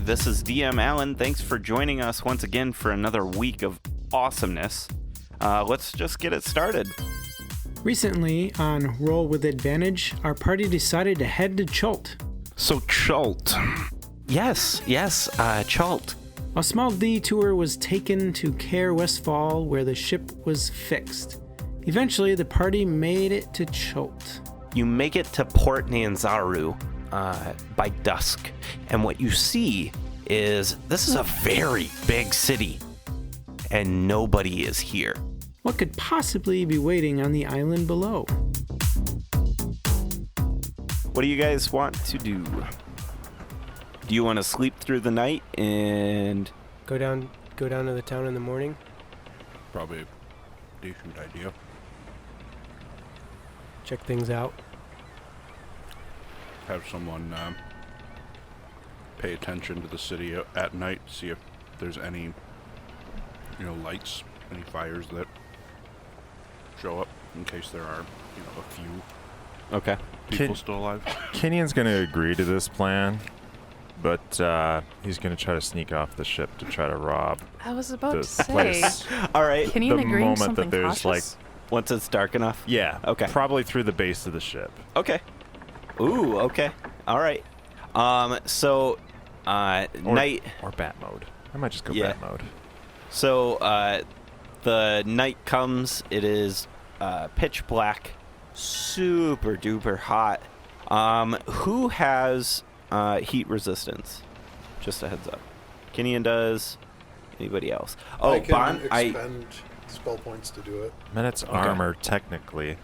This is DM Allen. Thanks for joining us once again for another week of awesomeness. Let's just get it started. Recently, on Roll with Advantage, our party decided to head to Chult. So Chult. Yes, Chult. A small detour was taken to Cair Westfall, where the ship was fixed. Eventually, the party made it to Chult. You make it to Port Nanzaru by dusk, and what you see is this is a very big city, and nobody is here. What could possibly be waiting on the island below? What do you guys want to do? Do you want to sleep through the night and go down to the town in the morning? Probably a decent idea. Check things out. Have someone pay attention to the city at night, see if there's any, lights, any fires that show up, in case there are, a few people still alive. Kenyan's going to agree to this plan, but he's going to try to sneak off the ship to try to rob. I was about to the say. place. all right, Can you the agree moment something that there's cautious? once it's dark enough? Yeah. Okay. Probably through the base of the ship. Okay. Ooh, okay. All right. So night or bat mode. I might just go Yeah. bat mode. So the night comes. It is pitch black, super duper hot. Who has heat resistance? Just a heads up. Kenyan does. Anybody else? Oh, I can Bond. expend spell points to do it. Minutes armor technically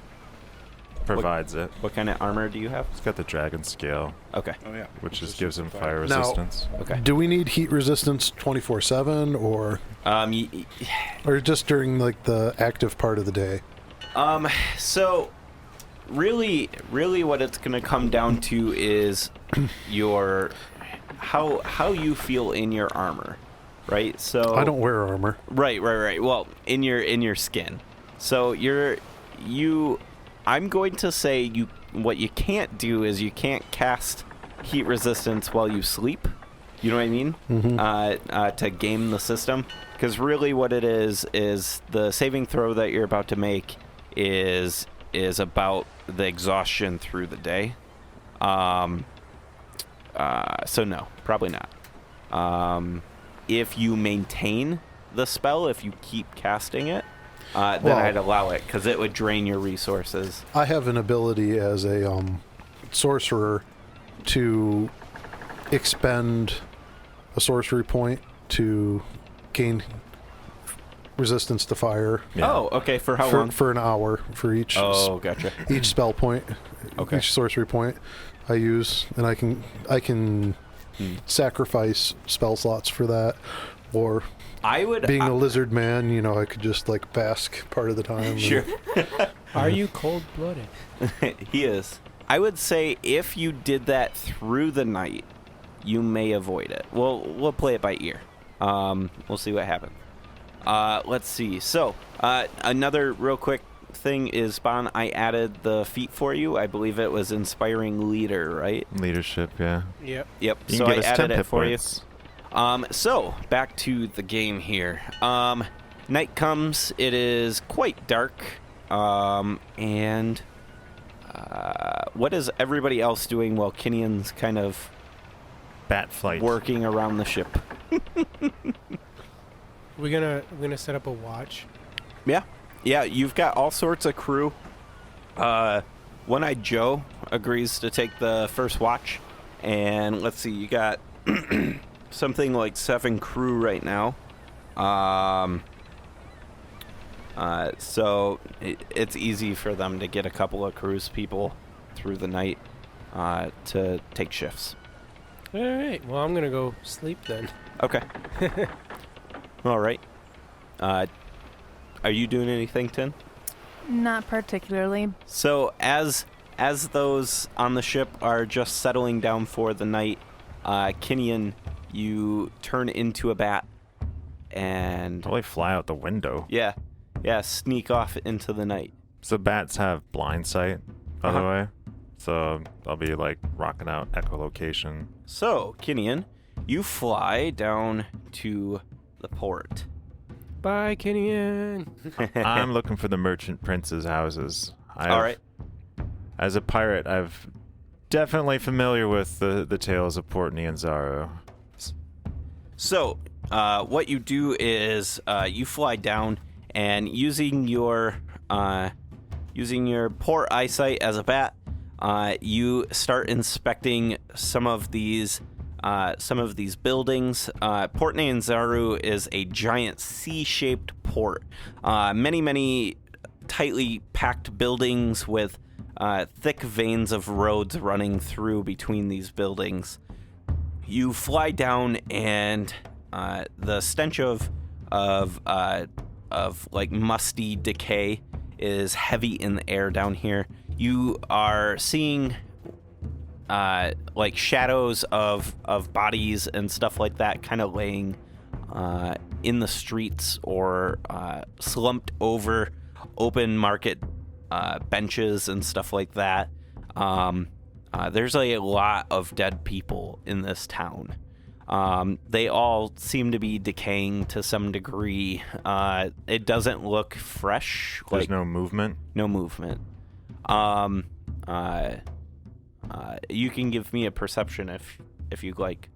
provides it. What kind of armor do you have? It's got the dragon scale, Okay. Oh yeah, which just gives him fire Now- resistance. Okay. Do we need heat resistance 24/7 or just during the active part of the day? So really what it's going to come down to is your how you feel in your armor, right? So I don't wear armor. Right. Well, in your skin. So I'm going to say what you can't do is you can't cast heat resistance while you sleep. You know what I mean? Mm-hmm. To game the system, because really what it is the saving throw that you're about to make is about the exhaustion through the day. So no, probably not. If you maintain the spell, if you keep casting it, then I'd allow it, because it would drain your resources. I have an ability as a sorcerer to expend a sorcery point to gain resistance to fire. Yeah. Oh, okay. For how long? For an hour for each. Oh, gotcha. Each spell point. Okay. Each sorcery point I use, and I can sacrifice spell slots for that, or I would being a lizard man, I could just bask part of the time. Sure. Are you cold-blooded? He is. I would say if you did that through the night, you may avoid it. We'll play it by ear. We'll see what happens. Let's see. So, another real quick thing is, Bon, I added the feat for you. I believe it was Inspiring Leader, right? Leadership, yeah. Yep. Yep. You So can I give us added 10 it hit for you. points. So back to the game here. Night comes. It is quite dark. And what is everybody else doing while Kenyan's kind of Bat flight. working around the ship? We're gonna set up a watch. Yeah, you've got all sorts of crew. One-Eyed Joe agrees to take the first watch. And let's see, you got something like 7 crew right now. So it's easy for them to get a couple of cruise people through the night to take shifts. All right. Well, I'm gonna go sleep then. Okay. All right. Are you doing anything, Tin? Not particularly. So as those on the ship are just settling down for the night, Kenyan, you turn into a bat and Probably fly out the window. yeah, sneak off into the night. So bats have blind sight, by the way. So I'll be rocking out echolocation. So, Kenyan, you fly down to the port. Bye, Kenyan. I'm looking for the merchant prince's houses. All right. As a pirate, I've definitely familiar with the tales of Port Nianzaro. So, what you do is you fly down, and using your poor eyesight as a bat, you start inspecting some of these buildings. Port Nianzaro is a giant C-shaped port. Many tightly packed buildings with thick veins of roads running through between these buildings. You fly down, and the stench of like musty decay is heavy in the air down here. You are seeing like shadows of bodies and stuff like that kind of laying in the streets or slumped over open market benches and stuff like that. There's a lot of dead people in this town. They all seem to be decaying to some degree. It doesn't look fresh. There's no movement? No movement. You can give me a perception if you'd like.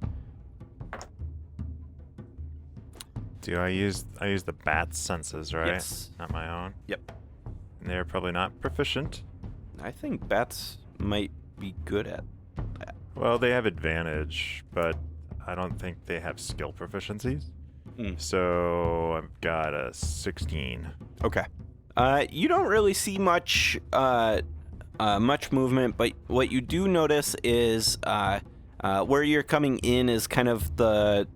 I use the bat's senses, right? Yes. Not my own? Yep. And they're probably not proficient. I think bats might be good at that. Well, they have advantage, but I don't think they have skill proficiencies. So I've got a 16. Okay. You don't really see much movement, but what you do notice is where you're coming in is kind of the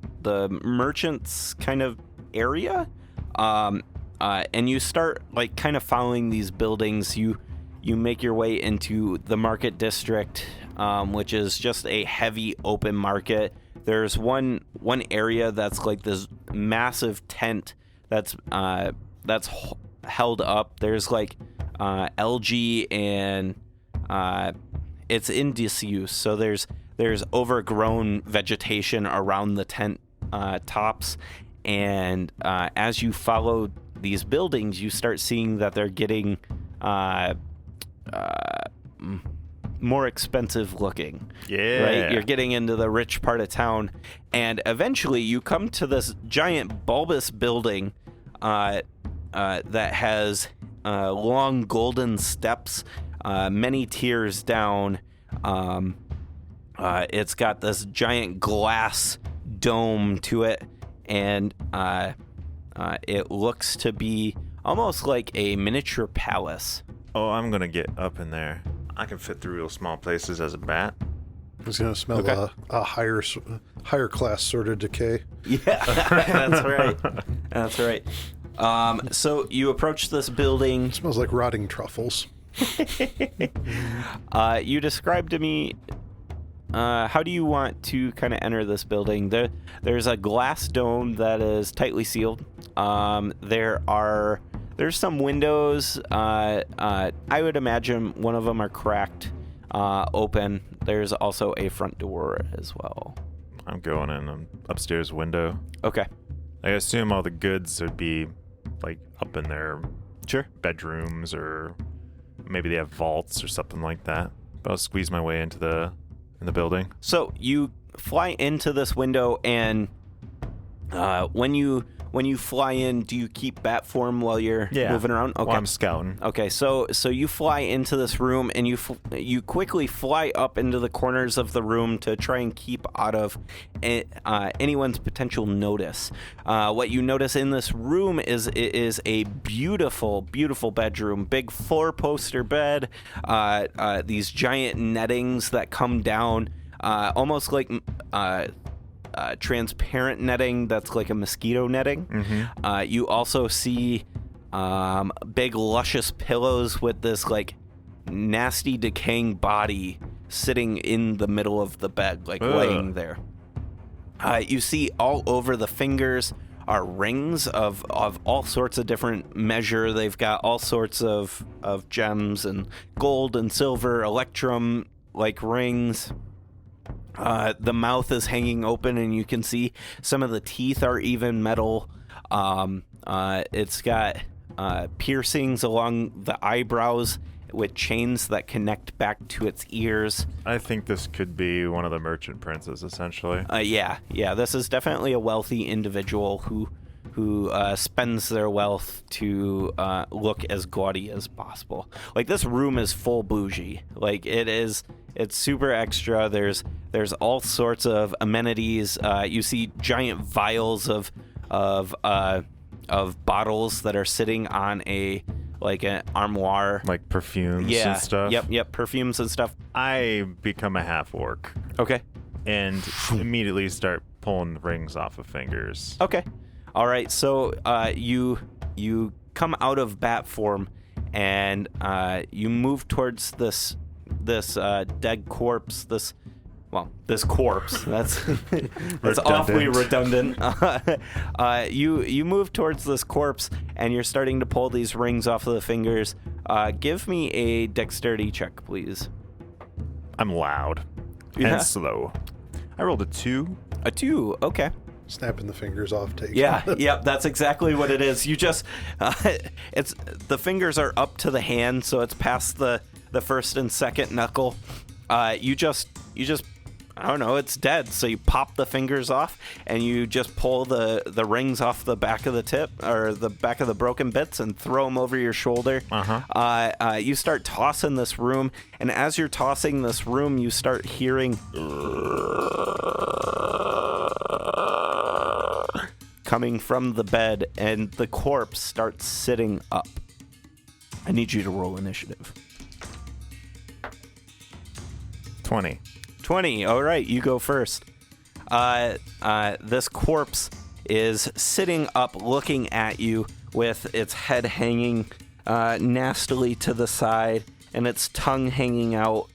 merchants kind of area, and you start like kind of following these buildings. You make your way into the market district, which is just a heavy open market. There's one area that's like this massive tent that's held up. There's like algae and it's in disuse, so there's overgrown vegetation around the tent tops, and as you follow these buildings, you start seeing that they're getting more expensive looking. Yeah. Right? You're getting into the rich part of town, and eventually you come to this giant bulbous building that has long golden steps, many tiers down. It's got this giant glass dome to it, and it looks to be almost like a miniature palace. Oh, I'm gonna get up in there. I can fit through real small places as a bat. It's going to smell Okay. a higher class sort of decay. Yeah, that's right. That's right. So you approach this building. It smells like rotting truffles. You described to me, how do you want to kind of enter this building? There's a glass dome that is tightly sealed. There's some windows. I would imagine one of them are cracked open. There's also a front door as well. I'm going in an upstairs window. Okay. I assume all the goods would be like up in their Sure. bedrooms, or maybe they have vaults or something like that. But I'll squeeze my way into the building. So you fly into this window, and when you fly in, do you keep bat form while you're moving around? Okay. While I'm scouting. Okay, so you fly into this room, and you quickly fly up into the corners of the room to try and keep out of anyone's potential notice. What you notice in this room is a beautiful, beautiful bedroom. Big 4-poster bed, these giant nettings that come down, almost like transparent netting that's like a mosquito netting. Mm-hmm. You also see big luscious pillows with this like nasty decaying body sitting in the middle of the bed, like laying there. You see all over the fingers are rings of all sorts of different measure. They've got all sorts of gems and gold and silver, electrum like rings. The mouth is hanging open, and you can see some of the teeth are even metal. It's got piercings along the eyebrows with chains that connect back to its ears. I think this could be one of the merchant princes, essentially. Yeah. This is definitely a wealthy individual who spends their wealth to look as gaudy as possible. Like, this room is full bougie. Like, it's super extra. There's all sorts of amenities. You see giant vials of bottles that are sitting on an armoire. Like perfumes and stuff? Yep, perfumes and stuff. I become a half-orc. Okay. And immediately start pulling rings off of fingers. Okay. All right, so you come out of bat form, and you move towards this dead corpse. This corpse. That's awfully redundant. You move towards this corpse, and you're starting to pull these rings off of the fingers. Give me a dexterity check, please. I'm loud and slow. I rolled a 2. A 2. Okay. Snapping the fingers off takes. Yep, that's exactly what it is. You just, it's the fingers are up to the hand, so it's past the first and second knuckle. You just, I don't know, it's dead. So you pop the fingers off, and you just pull the rings off the back of the tip, or the back of the broken bits, and throw them over your shoulder. You start tossing this room, and as you're tossing this room, you start hearing coming from the bed, and the corpse starts sitting up. I need you to roll initiative. 20. 20. All right, you go first. This corpse is sitting up looking at you with its head hanging nastily to the side and its tongue hanging out,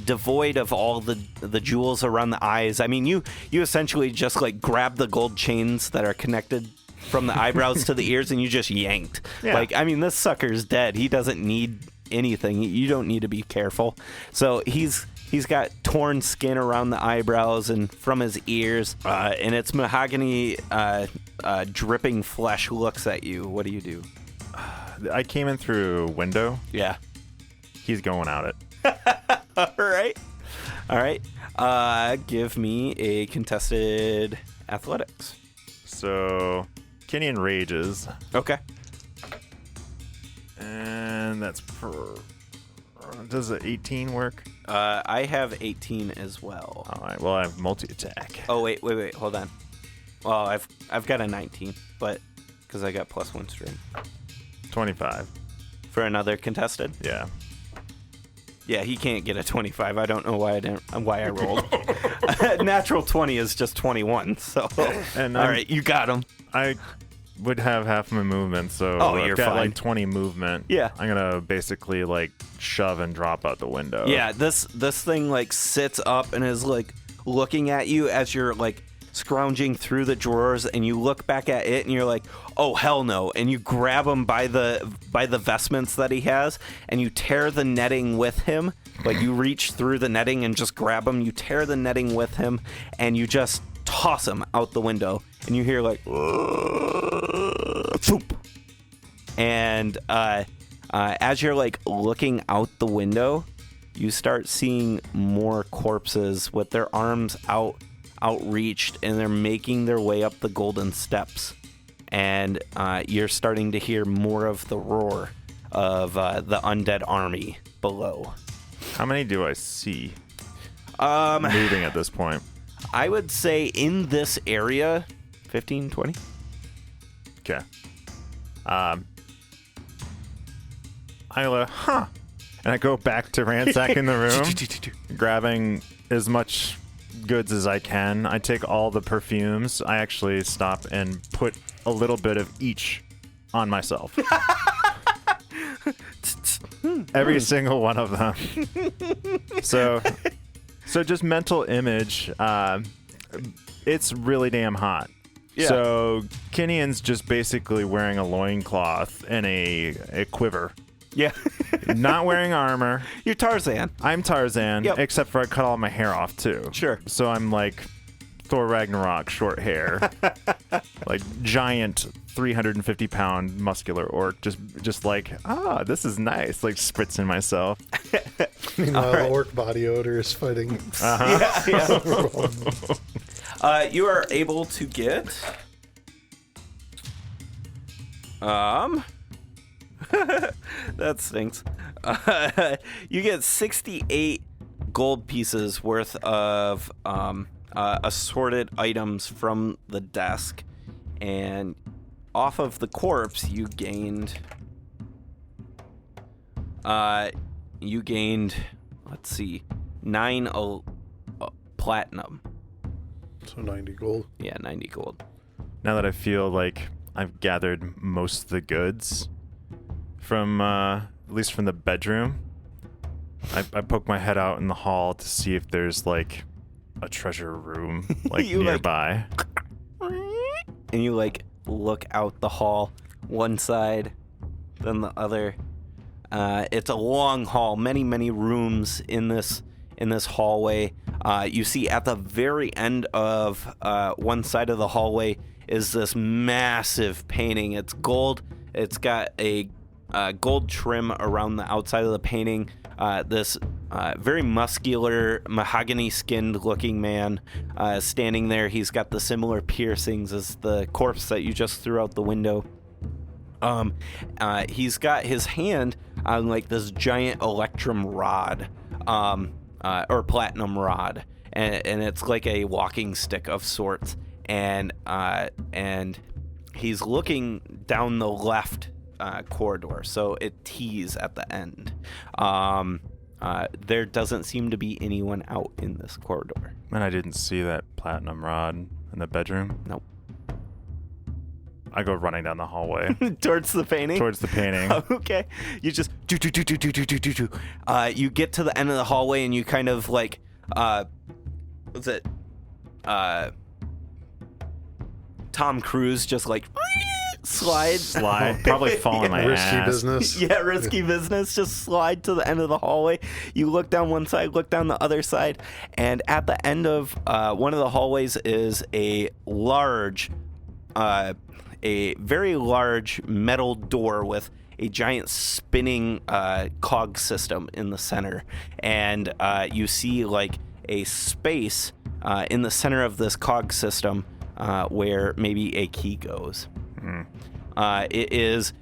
devoid of all the jewels around the eyes. I mean, you essentially just like grab the gold chains that are connected from the eyebrows to the ears, and you just yanked. Yeah. Like, I mean, this sucker's dead. He doesn't need anything. You don't need to be careful. So he's got torn skin around the eyebrows and from his ears, and its mahogany dripping flesh looks at you. What do you do? I came in through a window. Yeah. He's going out it. All right. Give me a contested athletics. So, Kenyon rages. Okay. And that's does an 18 work? I have 18 as well. All right. Well, I have multi-attack. Oh, wait. Hold on. Well, I've got a 19, but because I got +1 strength. 25. For another contested? Yeah. Yeah, he can't get a 25. I don't know why I rolled. Natural 20 is just 21. So, And all right, you got him. I would have half my movement, so you're I've got fine. like 20 movement. Yeah. I'm gonna basically like shove and drop out the window. Yeah, this thing like sits up and is like looking at you as you're like scrounging through the drawers, and you look back at it and you're like, oh hell no, and you grab him by the vestments that he has, and you tear the netting with him. Like, you reach through the netting and just grab him, you tear the netting with him, and you just toss him out the window, and you hear like Phoop. And as you're like looking out the window, you start seeing more corpses with their arms outreached, and they're making their way up the golden steps. And you're starting to hear more of the roar of the undead army below. How many do I see moving at this point? I would say in this area, 15, 20. Okay. I go, huh. And I go back to ransacking the room, grabbing as much goods as I can. I take all the perfumes. I actually stop and put a little bit of each on myself. Every single one of them. So just mental image. It's really damn hot. Yeah. So Kenion's just basically wearing a loincloth and a quiver. Yeah. not wearing armor. You're Tarzan. I'm Tarzan, Yep. except for I cut all my hair off too. Sure. So I'm like Thor Ragnarok, short hair, like giant 350-pound muscular orc, just like, this is nice, like spritzing myself. Meanwhile, the orc body odor is fighting. You are able to get that stinks. You get 68 gold pieces worth of assorted items from the desk, and off of the corpse you gained let's see, 9 platinum. So 90 gold. Yeah, 90 gold. Now that I feel like I've gathered most of the goods from at least from the bedroom, I poke my head out in the hall to see if there's like a treasure room like You, like- nearby. And you like look out the hall, one side, then the other. It's a long hall, many rooms in this hallway. You see at the very end of one side of the hallway is this massive painting. It's gold. It's got a gold trim around the outside of the painting. This very muscular, mahogany-skinned looking man standing there. He's got the similar piercings as the corpse that you just threw out the window. He's got his hand on like this giant electrum rod, or platinum rod, and it's like a walking stick of sorts. And he's looking down the left corridor, so it tees at the end. There doesn't seem to be anyone out in this corridor. And I didn't see that platinum rod in the bedroom. Nope. I go running down the hallway Towards the painting? towards the painting. Okay. You just do. You get to the end of the hallway and you kind of like, what's it? Tom Cruise just like slide, probably fall on my Risky ass. business. Yeah, risky business. Just slide to the end of the hallway. You look down one side, look down the other side, and at the end of one of the hallways is a very large metal door with a giant spinning cog system in the center, and you see like a space in the center of this cog system where maybe a key goes. It is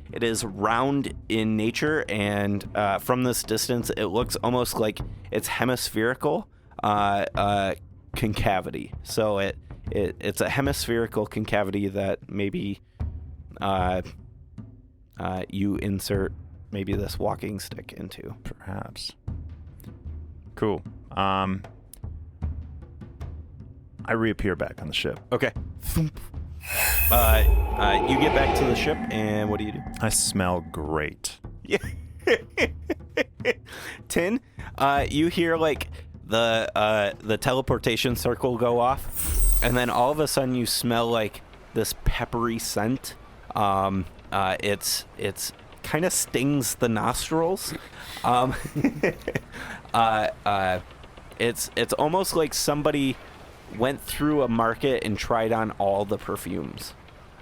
round in nature, and from this distance, it looks almost like it's hemispherical concavity. So it's a hemispherical concavity that maybe you insert maybe this walking stick into. Perhaps. Cool. I reappear back on the ship. Okay. You get back to the ship, and what do you do? I smell great. Yeah. Tin, you hear like the teleportation circle go off, and then all of a sudden you smell like this peppery scent. It's kind of stings the nostrils. It's almost like somebody went through a market and tried on all the perfumes.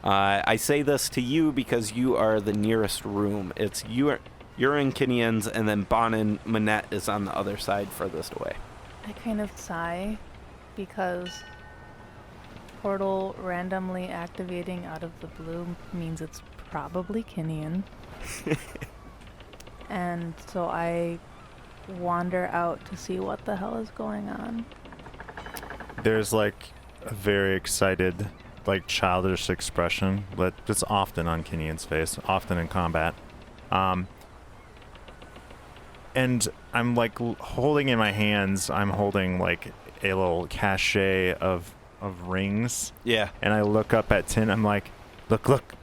I say this to you because you are the nearest room. You're in Kinian's, and then Bon and Manette is on the other side furthest away. I kind of sigh because portal randomly activating out of the blue means it's probably Kinian. And so I wander out to see what the hell is going on. There's like a very excited, like childish expression that's often on Kinian's face, often in combat. And I'm like holding in my hands, I'm holding like a little cachet of rings. Yeah. And I look up at Tin, I'm like, look.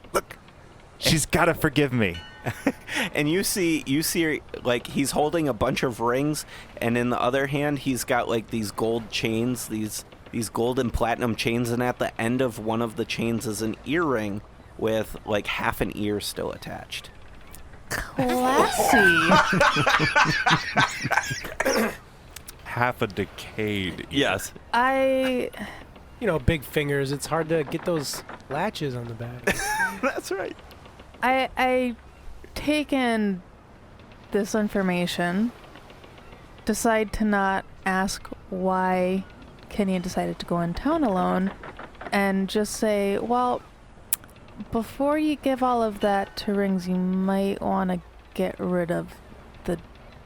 She's got to forgive me. And you see like he's holding a bunch of rings, and in the other hand he's got like these gold chains, these gold and platinum chains, and at the end of one of the chains is an earring with like half an ear still attached. Classy. Half a decade. Yes. I You know, big fingers. It's hard to get those latches on the back. That's right. I take in this information, decide to not ask why Kenny decided to go in town alone, and just say, well, before you give all of that to Rings, you might want to get rid of the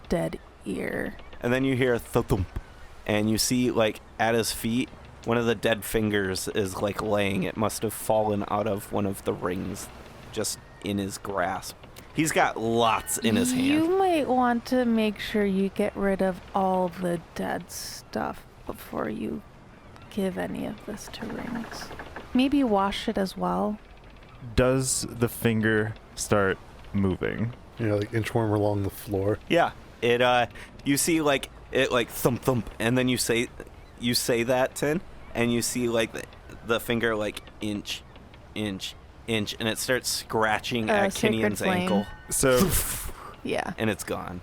dead ear. And then you hear a thump, and you see, like, at his feet, one of the dead fingers is, like, laying. It must have fallen out of one of the rings, just in his grasp. He's got lots in his hand. You might want to make sure you get rid of all the dead stuff before you give any of this to Rings. Maybe wash it as well. Does the finger start moving? Like inchworm along the floor. Yeah. It, you see, like, it, like, thump, thump, and then you say that, Tin, and you see, like, the finger, like, inch, and it starts scratching at Sacred Kenyan's Flame. ankle, So Yeah. and it's gone.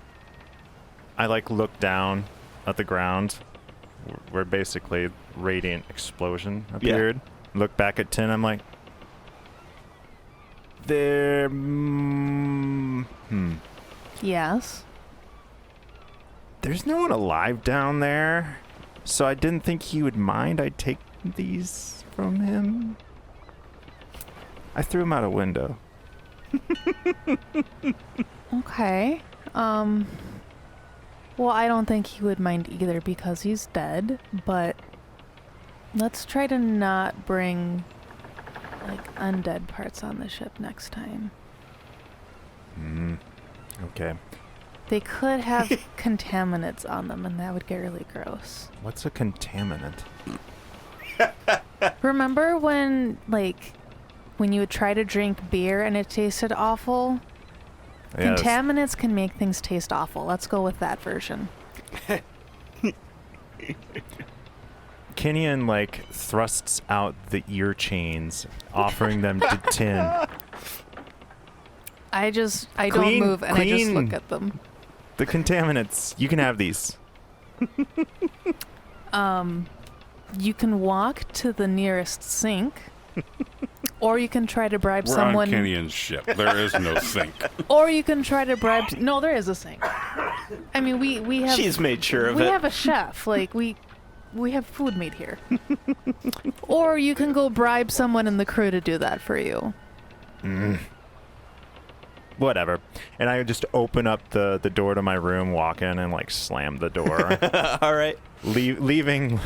I like look down at the ground where basically radiant explosion appeared. Look back at Tin. I'm like, there. Yes. There's no one alive down there, so I didn't think he would mind. I'd take these from him. I threw him out a window. Okay. Well, I don't think he would mind either because he's dead, but let's try to not bring, like, undead parts on the ship next time. Okay. They could have contaminants on them, and that would get really gross. What's a contaminant? Remember when, like, when you would try to drink beer and it tasted awful? Yes. Contaminants can make things taste awful. Let's go with that version. Kenyan, like, thrusts out the ear chains, offering them to Tin. I don't Queen- move and I just Queen. look at them. The contaminants. You can have these. You can walk to the nearest sink, or you can try to bribe We're someone. on Kenyan's ship. There is no sink. Or you can try to bribe. No, there is a sink. I mean, we have. She's made sure of we it. have a chef. Like we have food made here. Or you can go bribe someone in the crew to do that for you. Whatever. And I just open up the door to my room, walk in, and, like, slam the door. All right. leaving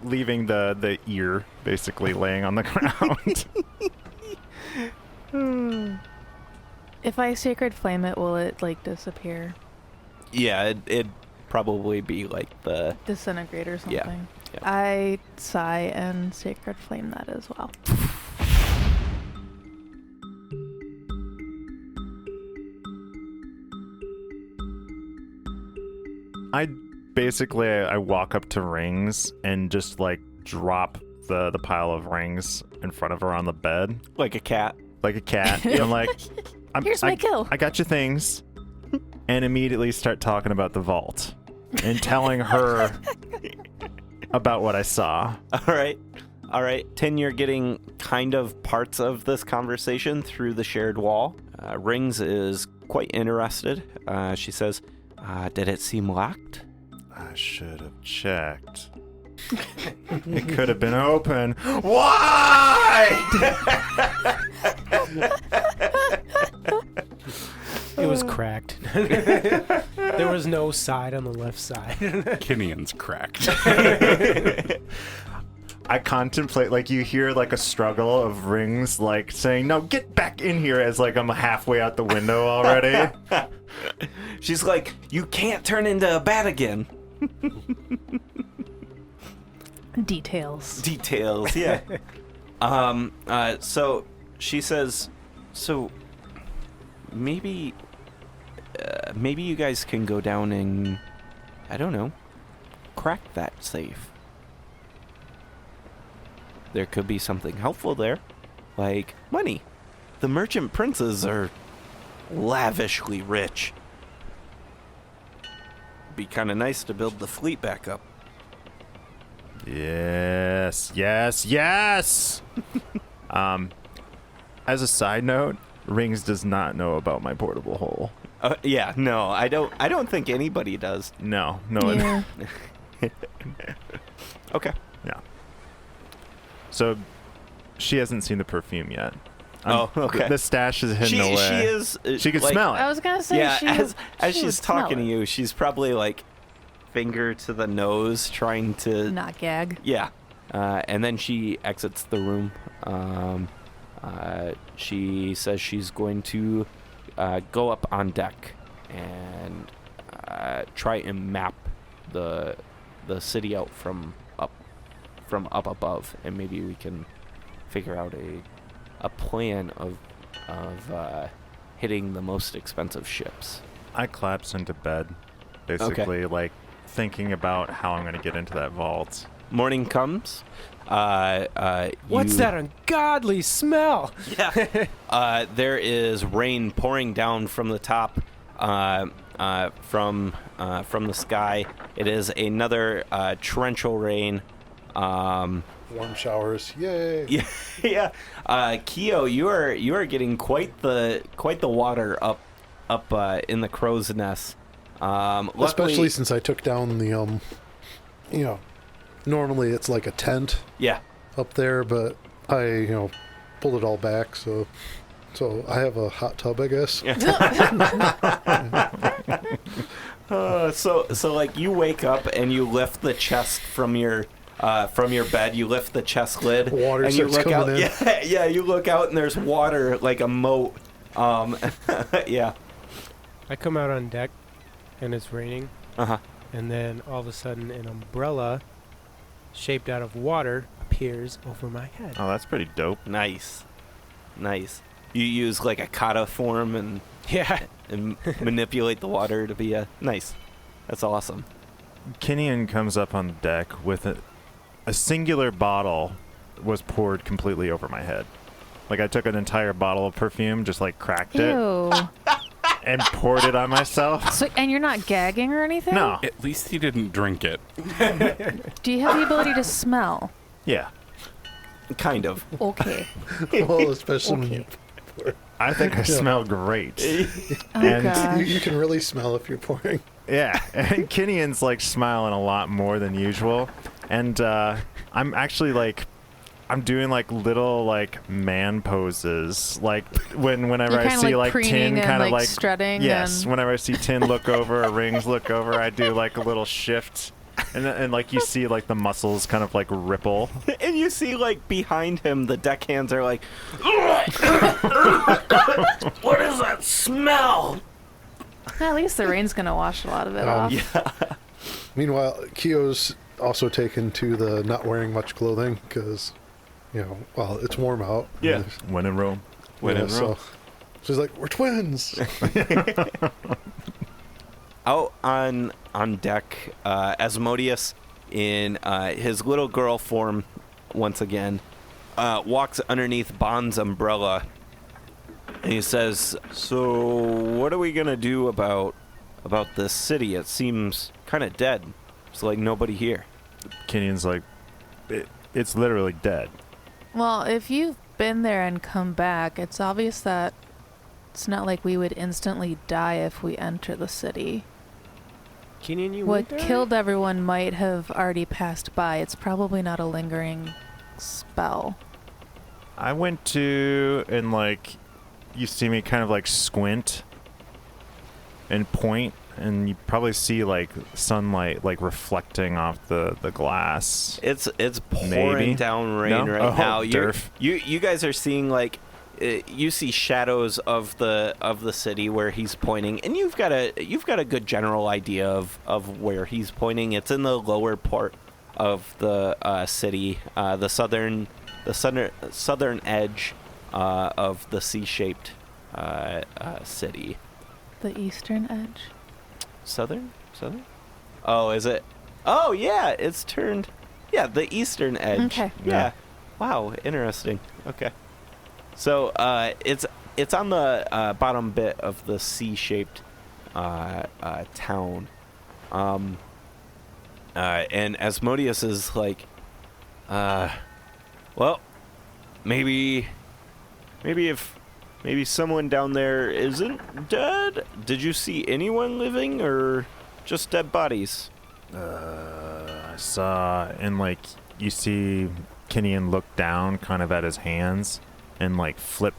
the ear basically laying on the ground. If I sacred flame it, will it, like, disappear? Yeah, it'd probably be like the... Disintegrate or something? Yeah. I sigh and sacred flame that as well. I walk up to Rings and just, like, drop the pile of rings in front of her on the bed Like a cat. like a cat. And I'm like, Here's my kill. I got your things. And immediately start talking about the vault and telling her about what I saw. All right. Tin, you're getting kind of parts of this conversation through the shared wall. Rings is quite interested. She says, did it seem locked? I should have checked. It could have been open. Why? It was cracked. There was no side on the left side. Kenyan's cracked. I contemplate, like, you hear, like, a struggle of Rings, like, saying, no, get back in here, as, like, I'm halfway out the window already. She's like, you can't turn into a bat again. Details. Details, yeah. So she says, so maybe you guys can go down and, I don't know, crack that safe. There could be something helpful there, like money. The merchant princes are lavishly rich. Be kind of nice to build the fleet back up. Yes. As a side note, Rings does not know about my portable hole. Yeah, no, I don't think anybody does. No. Yeah. Okay. Yeah. So she hasn't seen the perfume yet. Okay. The stash is hidden away. She is. She can like, smell it. I was gonna say Yeah, she as would she's smell talking to it. you, she's probably like finger to the nose, trying to. Not gag. Yeah. And then she exits the room. She says she's going to go up on deck and try and map the city out from up above, and maybe we can figure out a plan of hitting the most expensive ships. I collapse into bed, basically, like thinking about how I'm going to get into that vault. Morning comes. What's that ungodly smell? Yeah. There is rain pouring down from the top, from the sky. It is another torrential rain. Warm showers. Yay. Yeah, yeah. Keo, you are getting quite the water up in the crow's nest. Luckily, Especially since I took down the normally it's like a tent yeah. up there, but I pulled it all back, so I have a hot tub, I guess. So like you wake up and you lift the chest from your bed. You lift the chest lid. Water and you starts look out. coming in. Yeah. You look out and there's water like a moat. Yeah. I come out on deck, and it's raining, Uh-huh. and then all of a sudden an umbrella shaped out of water appears over my head. Oh, that's pretty dope. Nice. You use like a kata form and Yeah. manipulate the water to be nice. That's awesome. Kinian comes up on deck with a singular bottle was poured completely over my head. Like I took an entire bottle of perfume, just like cracked it, Ew. and poured it on myself. So, and you're not gagging or anything? No. At least he didn't drink it. Do you have the ability to smell? Yeah. Kind of. Okay. Well, especially when you I think I smell great. Oh, And gosh. you can really smell if you're pouring. Yeah, and Kinian's like smiling a lot more than usual, and I'm actually like, I'm doing like little like man poses, like whenever You're I kinda, see like, like Tin preening and, kind of like, like strutting Yes, and- whenever I see Tin look over or Rings look over, I do like a little shift, and like you see like the muscles kind of like ripple. And you see, like, behind him, the deckhands are like, what is that smell? At least the rain's gonna wash a lot of it off. Yeah. Meanwhile, Keo's also taken to the not wearing much clothing because, it's warm out. Yeah. When in Rome. When in Rome. So she's like, we're twins. Out on deck, Asmodeus, in his little girl form, once again, walks underneath Bond's umbrella, and he says, "So, what are we gonna do about this city? It seems kind of dead. It's like nobody here." Kinian's like, it's literally dead. Well, if you've been there and come back, it's obvious that it's not like we would instantly die if we enter the city. Kinian, you What went there? killed everyone might have already passed by. It's probably not a lingering spell. I went to, and like, you see me kind of like squint and point, and you probably see like sunlight like reflecting off the glass. It's pouring Maybe. down rain No? right Oh, now. derf. You guys are seeing like you see shadows of the city where he's pointing, and you've got a good general idea of where he's pointing. It's in the lower part of the city, the southern edge of the C-shaped city. The eastern edge? Southern? Oh, is it? Oh, yeah, it's turned. Yeah, the eastern edge. Okay. Yeah. Wow, interesting. Okay. So, it's it's on the bottom bit of the C-shaped town. And Asmodeus is like, well, maybe someone down there isn't dead. Did you see anyone living or just dead bodies? I saw, and like you see Kinian look down kind of at his hands and like flip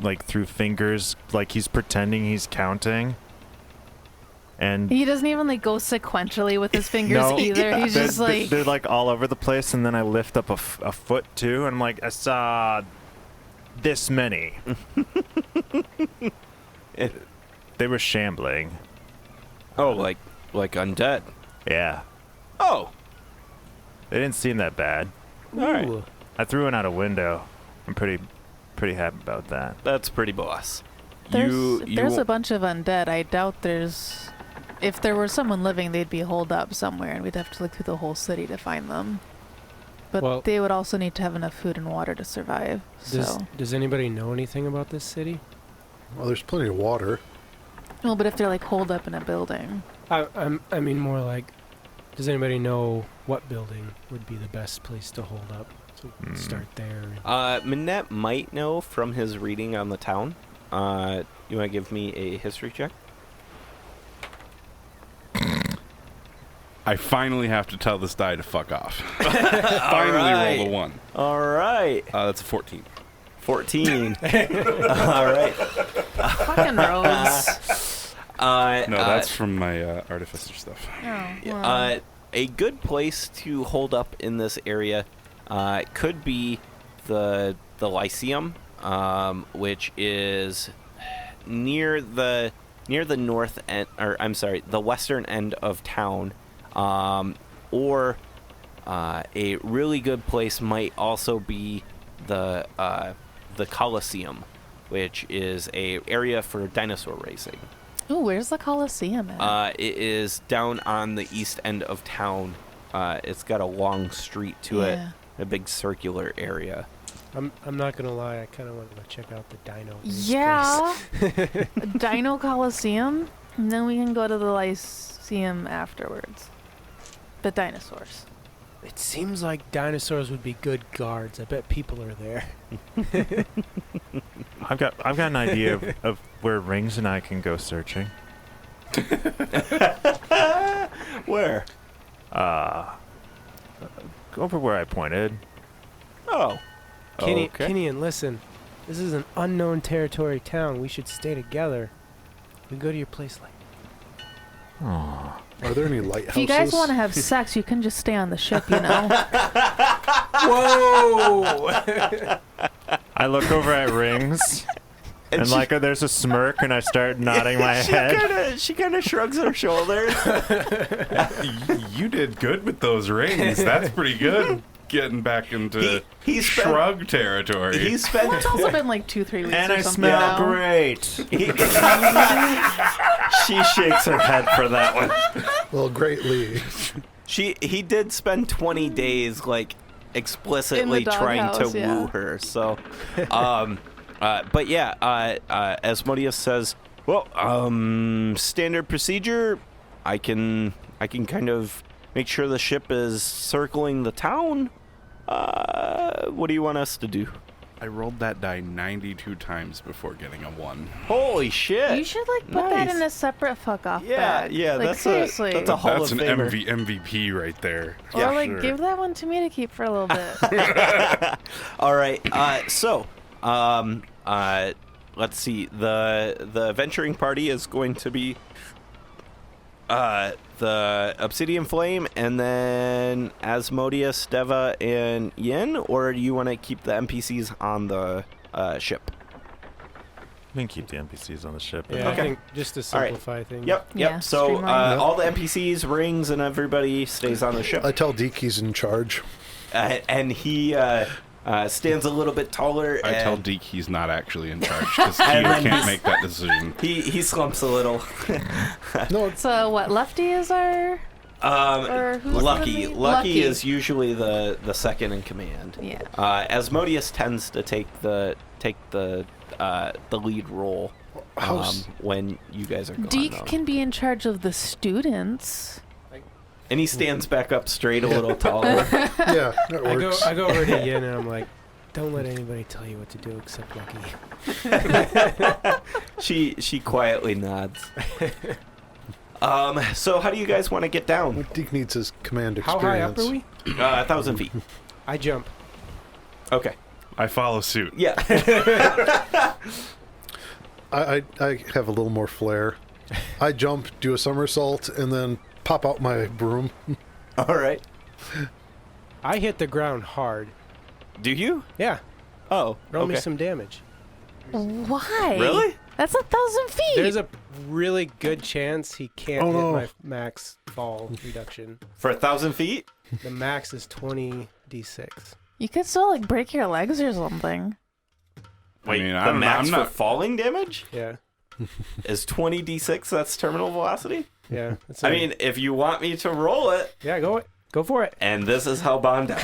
like through fingers like he's pretending he's counting. And He doesn't even like go sequentially with his fingers No. either. He's just like, they're like all over the place, and then I lift up a foot too, and I'm like, I saw this many. They were shambling. Oh, like undead. Yeah, Oh, they didn't seem that bad. all right. Ooh. I threw one out a window. I'm pretty happy about that. That's pretty boss. there's a bunch of undead. I doubt there's. If there were someone living, they'd be holed up somewhere, and we'd have to look through the whole city to find them. But Well- they would also need to have enough food and water to survive. Does anybody know anything about this city? Well, there's plenty of water. Well, but if they're like holed up in a building, I mean more like, does anybody know what building would be the best place to hold up? So we can start there. Minette might know from his reading on the town. You want to give me a history check? I finally have to tell this die to fuck off. Finally roll a 1. All right. That's a 14. 14. All right. fucking rogues. No, that's from my artificer stuff. Oh, well. A good place to hold up in this area could be the Lyceum, which is near the north end, or I'm sorry, the western end of town. Or a really good place might also be the Colosseum, which is a area for dinosaur racing. Ooh, where's the Colosseum at? It is down on the east end of town. It's got a long street to it, a big circular area. I'm not gonna lie, I kind of wanted to check out the dino. race Yeah. place. Dino Colosseum, and then we can go to the Lyceum afterwards. The dinosaurs. It seems like dinosaurs would be good guards. I bet people are there. I've got an idea of where Rings and I can go searching. Where? Over where I pointed. Oh. Okay. Kinian, listen. This is an unknown territory town. We should stay together. We go to your place like. Aww. Are there any lighthouses? If you guys want to have sex, you can just stay on the ship, you know? Whoa! I look over at Rings, and like there's a smirk, and I start nodding my head. She kind of shrugs her shoulders. You did good with those rings. That's pretty good. Getting back into He spent- shrug territory. He spent It's also been like 2-3 weeks And or I something smell now. great. She shakes her head for that one. Well, greatly. He did spend 20 days like explicitly trying to doghouse, yeah. woo her. So, but yeah, Asmodeus says, well, standard procedure. I can kind of make sure the ship is circling the town. What do you want us to do? I rolled that die 92 times before getting a 1. Holy shit! You should like put that Nice. in a separate fuck off Yeah, bag. yeah, like, that's seriously. that's a Hall That's of an Famer. MVP right there. Or Yeah, like sure. give that one to me to keep for a little bit. All right. Let's see. The venturing party is going to be the Obsidian Flame, and then Asmodeus, Deva, and Yin. Or do you want to keep the NPCs on the ship? We can keep the NPCs on the ship. Yeah, Okay. I think just to All right. simplify things. Yep. Yeah, So streamline. all the NPCs, Rings, and everybody stays on the ship. I tell Deke he's in charge. And he stands a little bit taller. I tell and Deke he's not actually in charge because he And then can't make that decision. he slumps a little. No, it's So what? Lefty is our. Or who's Lucky. the lead? Lucky is usually the second in command. Yeah. Asmodeus tends to take the the lead role when you guys are gone. Deke though. can be in charge of the students. And he stands back up straight a little taller. Yeah, that works. I go over to Yin and I'm like, don't let anybody tell you what to do except Lucky. She quietly nods. So how do you guys want to get down? Deke needs his command How experience. high up are we? 1,000 feet. I jump. Okay. I follow suit. Yeah. I have a little more flair. I jump, do a somersault, and then pop out my broom. All right. I hit the ground hard. Do you? Yeah. Oh. Roll me okay. some damage. Why? Really? That's 1,000 feet. There's a really good chance he can't Oh, hit no. my max fall reduction. For 1,000 feet? The max is 20d6. You could still like break your legs or something. Wait, mean, the I'm max not- for falling damage Yeah. is 20d6. That's terminal velocity. Yeah. That's I mean, if you want me to roll it, yeah, go for it. and this is how Bond died.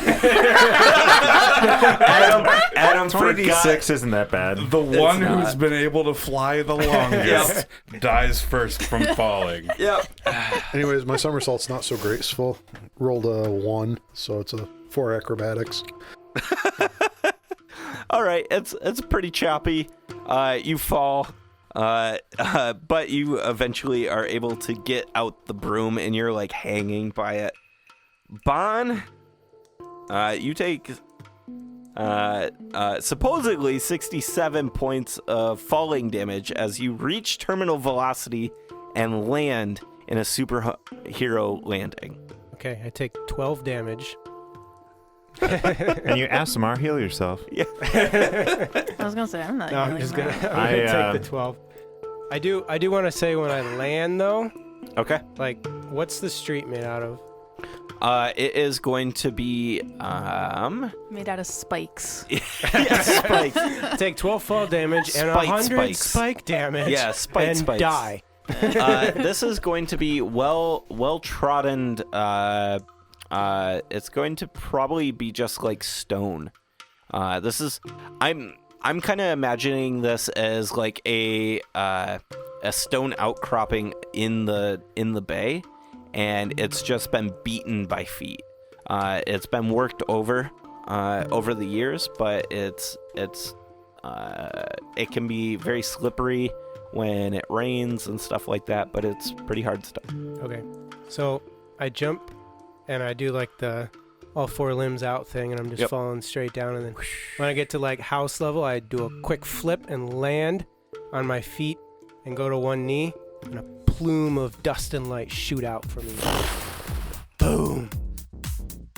Adam 20d6 isn't that bad. The one not. who's been able to fly the longest dies first from falling. Yep. Anyways, my somersault's not so graceful. Rolled a 1, so it's a 4 acrobatics. All right, it's pretty choppy. You fall, but you eventually are able to get out the broom, and you're like hanging by it. Bon, you take supposedly 67 points of falling damage as you reach terminal velocity and land in a superhero landing. Okay, I take 12 damage. And you ASMR heal yourself. Yeah. I was gonna say I'm not. No, I'm healing just gonna, that. I'm gonna I, take the 12. I do want to say when I land though, Okay. like, what's the street made out of? It is going to be Made out of spikes. spikes. Take 12 fall damage and Spike 100 spikes. spike damage. Yeah, spike and spikes. die. This is going to be well trodden. It's going to probably be just like stone. This is I'm kind of imagining this as like a stone outcropping in the bay, and it's just been beaten by feet. It's been worked over the years, but it can be very slippery when it rains and stuff like that, but it's pretty hard stuff. Okay, so I jump and I do like the all four limbs out thing, and I'm just Yep. falling straight down, and then when I get to like house level, I do a quick flip and land on my feet and go to one knee, and a plume of dust and light shoot out from me. Boom.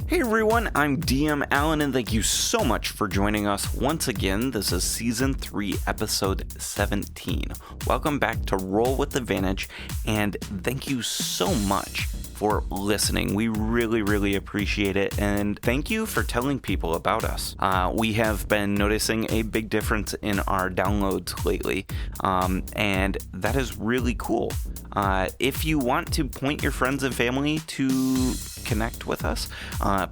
Hey everyone, I'm DM Alan, and thank you so much for joining us once again. This is Season 3, Episode 17. Welcome back to Roll with Advantage, and thank you so much for listening. We really, really appreciate it, and thank you for telling people about us. We have been noticing a big difference in our downloads lately, and that is really cool. If you want to point your friends and family to connect with us,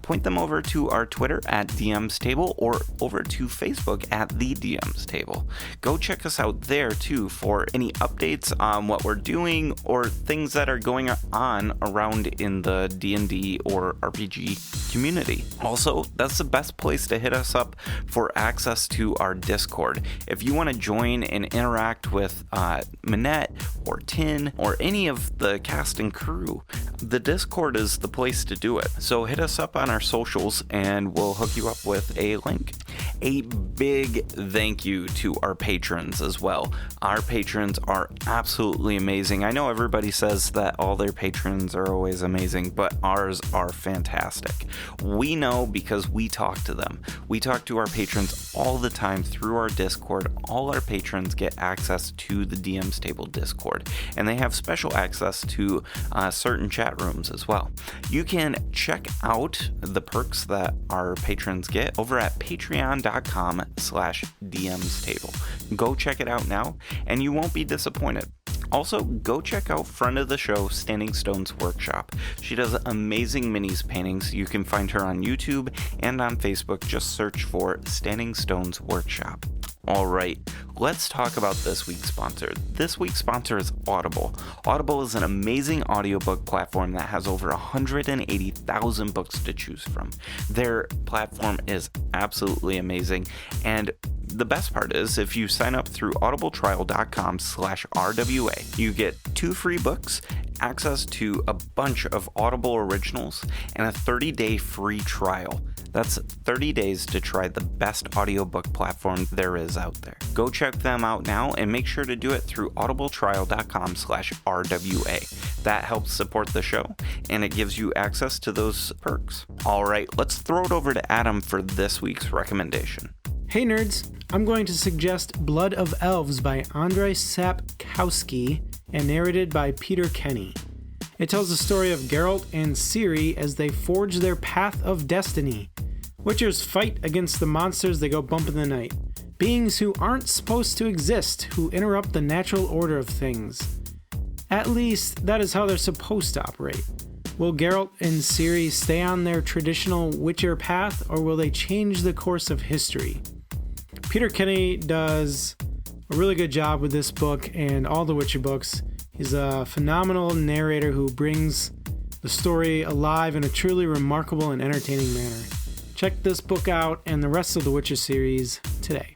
point them over to our Twitter at DM's Table or over to Facebook at The DM's Table. Go check us out there too for any updates on what we're doing or things that are going on around in the D&D or RPG community. Also, that's the best place to hit us up for access to our Discord. If you want to join and interact with Manette or Tin or any of the cast and crew, the Discord is the place to do it. So hit us up on our socials and we'll hook you up with a link. A big thank you to our patrons as well. Our patrons are absolutely amazing. I know everybody says that all their patrons are always amazing, but ours are fantastic. We know because we talk to them. We talk to our patrons all the time through our Discord. All our patrons get access to the DM's Table Discord, and they have special access to certain chat rooms as well. You can check out the perks that our patrons get over at patreon.com/DM's Table. Go check it out now, and you won't be disappointed. Also, go check out friend of the show, Standing Stone's Workshop. She does amazing minis paintings. You can find her on YouTube and on Facebook. Just search for Standing Stone's Workshop. All right, let's talk about this week's sponsor. This week's sponsor is Audible. Audible is an amazing audiobook platform that has over 180,000 books to choose from. Their platform is absolutely amazing, and the best part is if you sign up through audibletrial.com/RWA, you get 2 free books, access to a bunch of Audible originals, and a 30-day free trial. That's 30 days to try the best audiobook platform there is out there. Go check them out now and make sure to do it through audibletrial.com/RWA. That helps support the show and it gives you access to those perks. All right, let's throw it over to Adam for this week's recommendation. Hey nerds, I'm going to suggest Blood of Elves by Andrzej Sapkowski and narrated by Peter Kenny. It tells the story of Geralt and Ciri as they forge their path of destiny. Witchers fight against the monsters they go bump in the night, beings who aren't supposed to exist, who interrupt the natural order of things. At least, that is how they're supposed to operate. Will Geralt and Ciri stay on their traditional Witcher path, or will they change the course of history? Peter Kenny does a really good job with this book and all the Witcher books. He's a phenomenal narrator who brings the story alive in a truly remarkable and entertaining manner. Check this book out and the rest of the Witcher series today.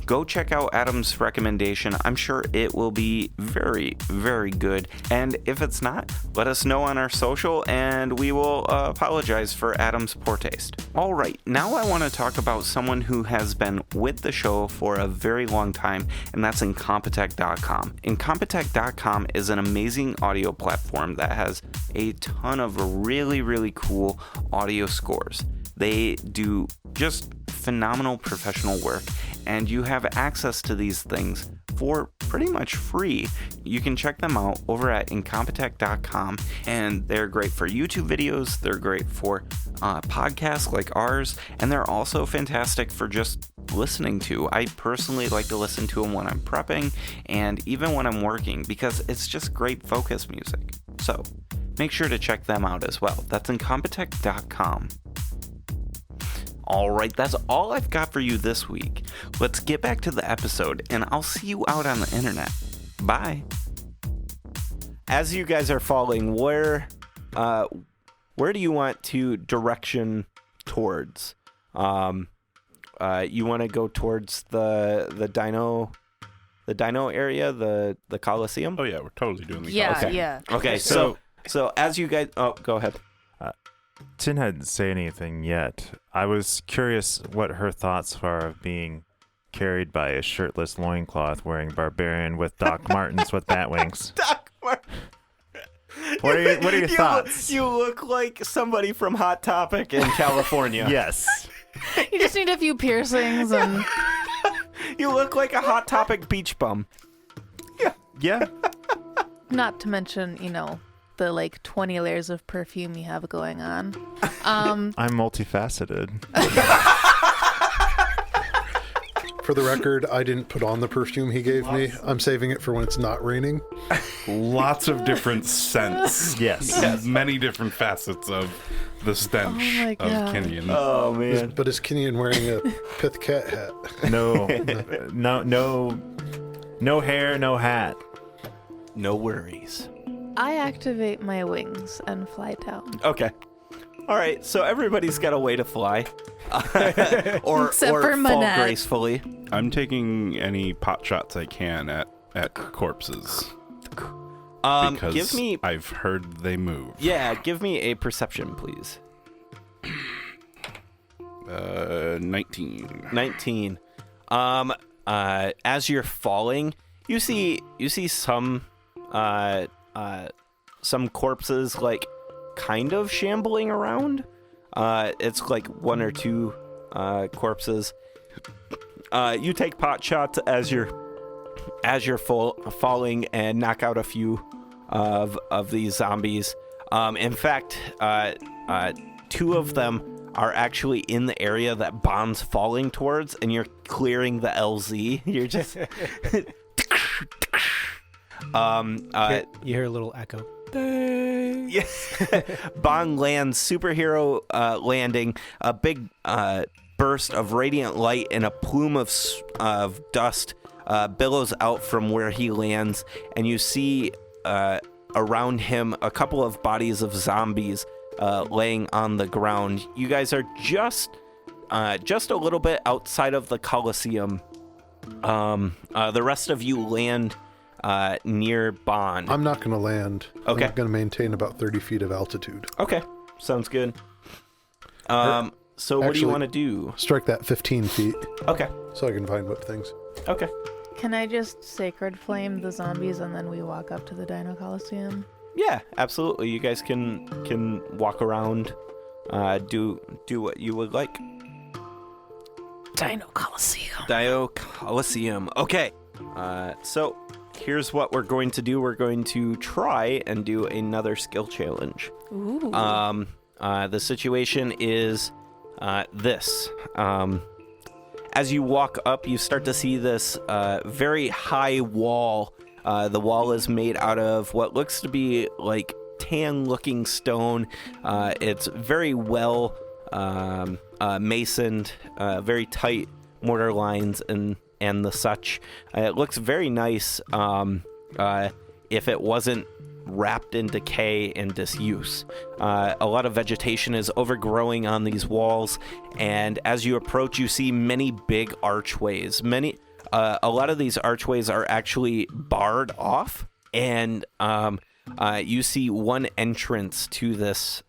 Go check out Adam's recommendation. I'm sure it will be very, very good. And if it's not, let us know on our social and we will apologize for Adam's poor taste. All right, now I want to talk about someone who has been with the show for a very long time, and that's Incompetech.com. Incompetech.com is an amazing audio platform that has a ton of really, really cool audio scores. They do just phenomenal professional work, and you have access to these things for pretty much free. You can check them out over at Incompetech.com, and they're great for YouTube videos, they're great for podcasts like ours, and they're also fantastic for just listening to. I personally like to listen to them when I'm prepping and even when I'm working because it's just great focus music. So make sure to check them out as well. That's Incompetech.com. All right, that's all I've got for you this week. Let's get back to the episode, and I'll see you out on the internet. Bye. As you guys are falling, where do you want to direction towards? You want to go towards the dino area, the Coliseum? Oh yeah, we're totally doing the Yeah, Coliseum. yeah. Okay, so as you guys, go ahead. Tin hadn't say anything yet. I was curious what her thoughts are of being carried by a shirtless loincloth wearing barbarian with Doc Martens with bat wings. Doc Martens. What are your thoughts? You look like somebody from Hot Topic in California. Yes. You just need a few piercings and You look like a Hot Topic beach bum. Yeah. not to mention, the like 20 layers of perfume you have going on. I'm multifaceted. For the record, I didn't put on the perfume he gave me. I'm saving it for when it's not raining. Lots of different scents. Yes. Many different facets of the stench Oh my of God. Kenyan. Oh man. But is Kenyan wearing a pith cat hat? No hair, no hat. No worries. I activate my wings and fly down. Okay. All right. So everybody's got a way to fly, or Except or for fall Manette. gracefully. I'm taking any pot shots I can at corpses. Because Give me. I've heard they move. Yeah, give me a perception, please. 19. 19. As you're falling, you see some corpses like kind of shambling around. It's like one or two corpses. You take pot shots as you're falling and knock out a few of these zombies. In fact, two of them are actually in the area that Bond's falling towards, and you're clearing the LZ. You're just You hear a little echo. Yes. Bond lands superhero landing. A big burst of radiant light and a plume of dust billows out from where he lands, and you see around him a couple of bodies of zombies laying on the ground. You guys are just a little bit outside of the Colosseum. The rest of you land near Bond. I'm not going to land. Okay. I'm going to maintain about 30 feet of altitude. Okay, sounds good. So what do you want to do? Strike that 15 feet Okay. so I can find whip things. Okay. Can I just sacred flame the zombies and then we walk up to the Dino Coliseum? Yeah, absolutely. You guys can walk around, do what you would like. Dino Coliseum. Dino Coliseum. Okay. So here's what we're going to do. We're going to try and do another skill challenge. Ooh. The situation is this. As you walk up, you start to see this very high wall. The wall is made out of what looks to be like tan-looking stone. It's very well masoned, very tight mortar lines and the such. It looks very nice if it wasn't wrapped in decay and disuse. A lot of vegetation is overgrowing on these walls, and as you approach, you see many big archways. A lot of these archways are actually barred off, and you see one entrance to this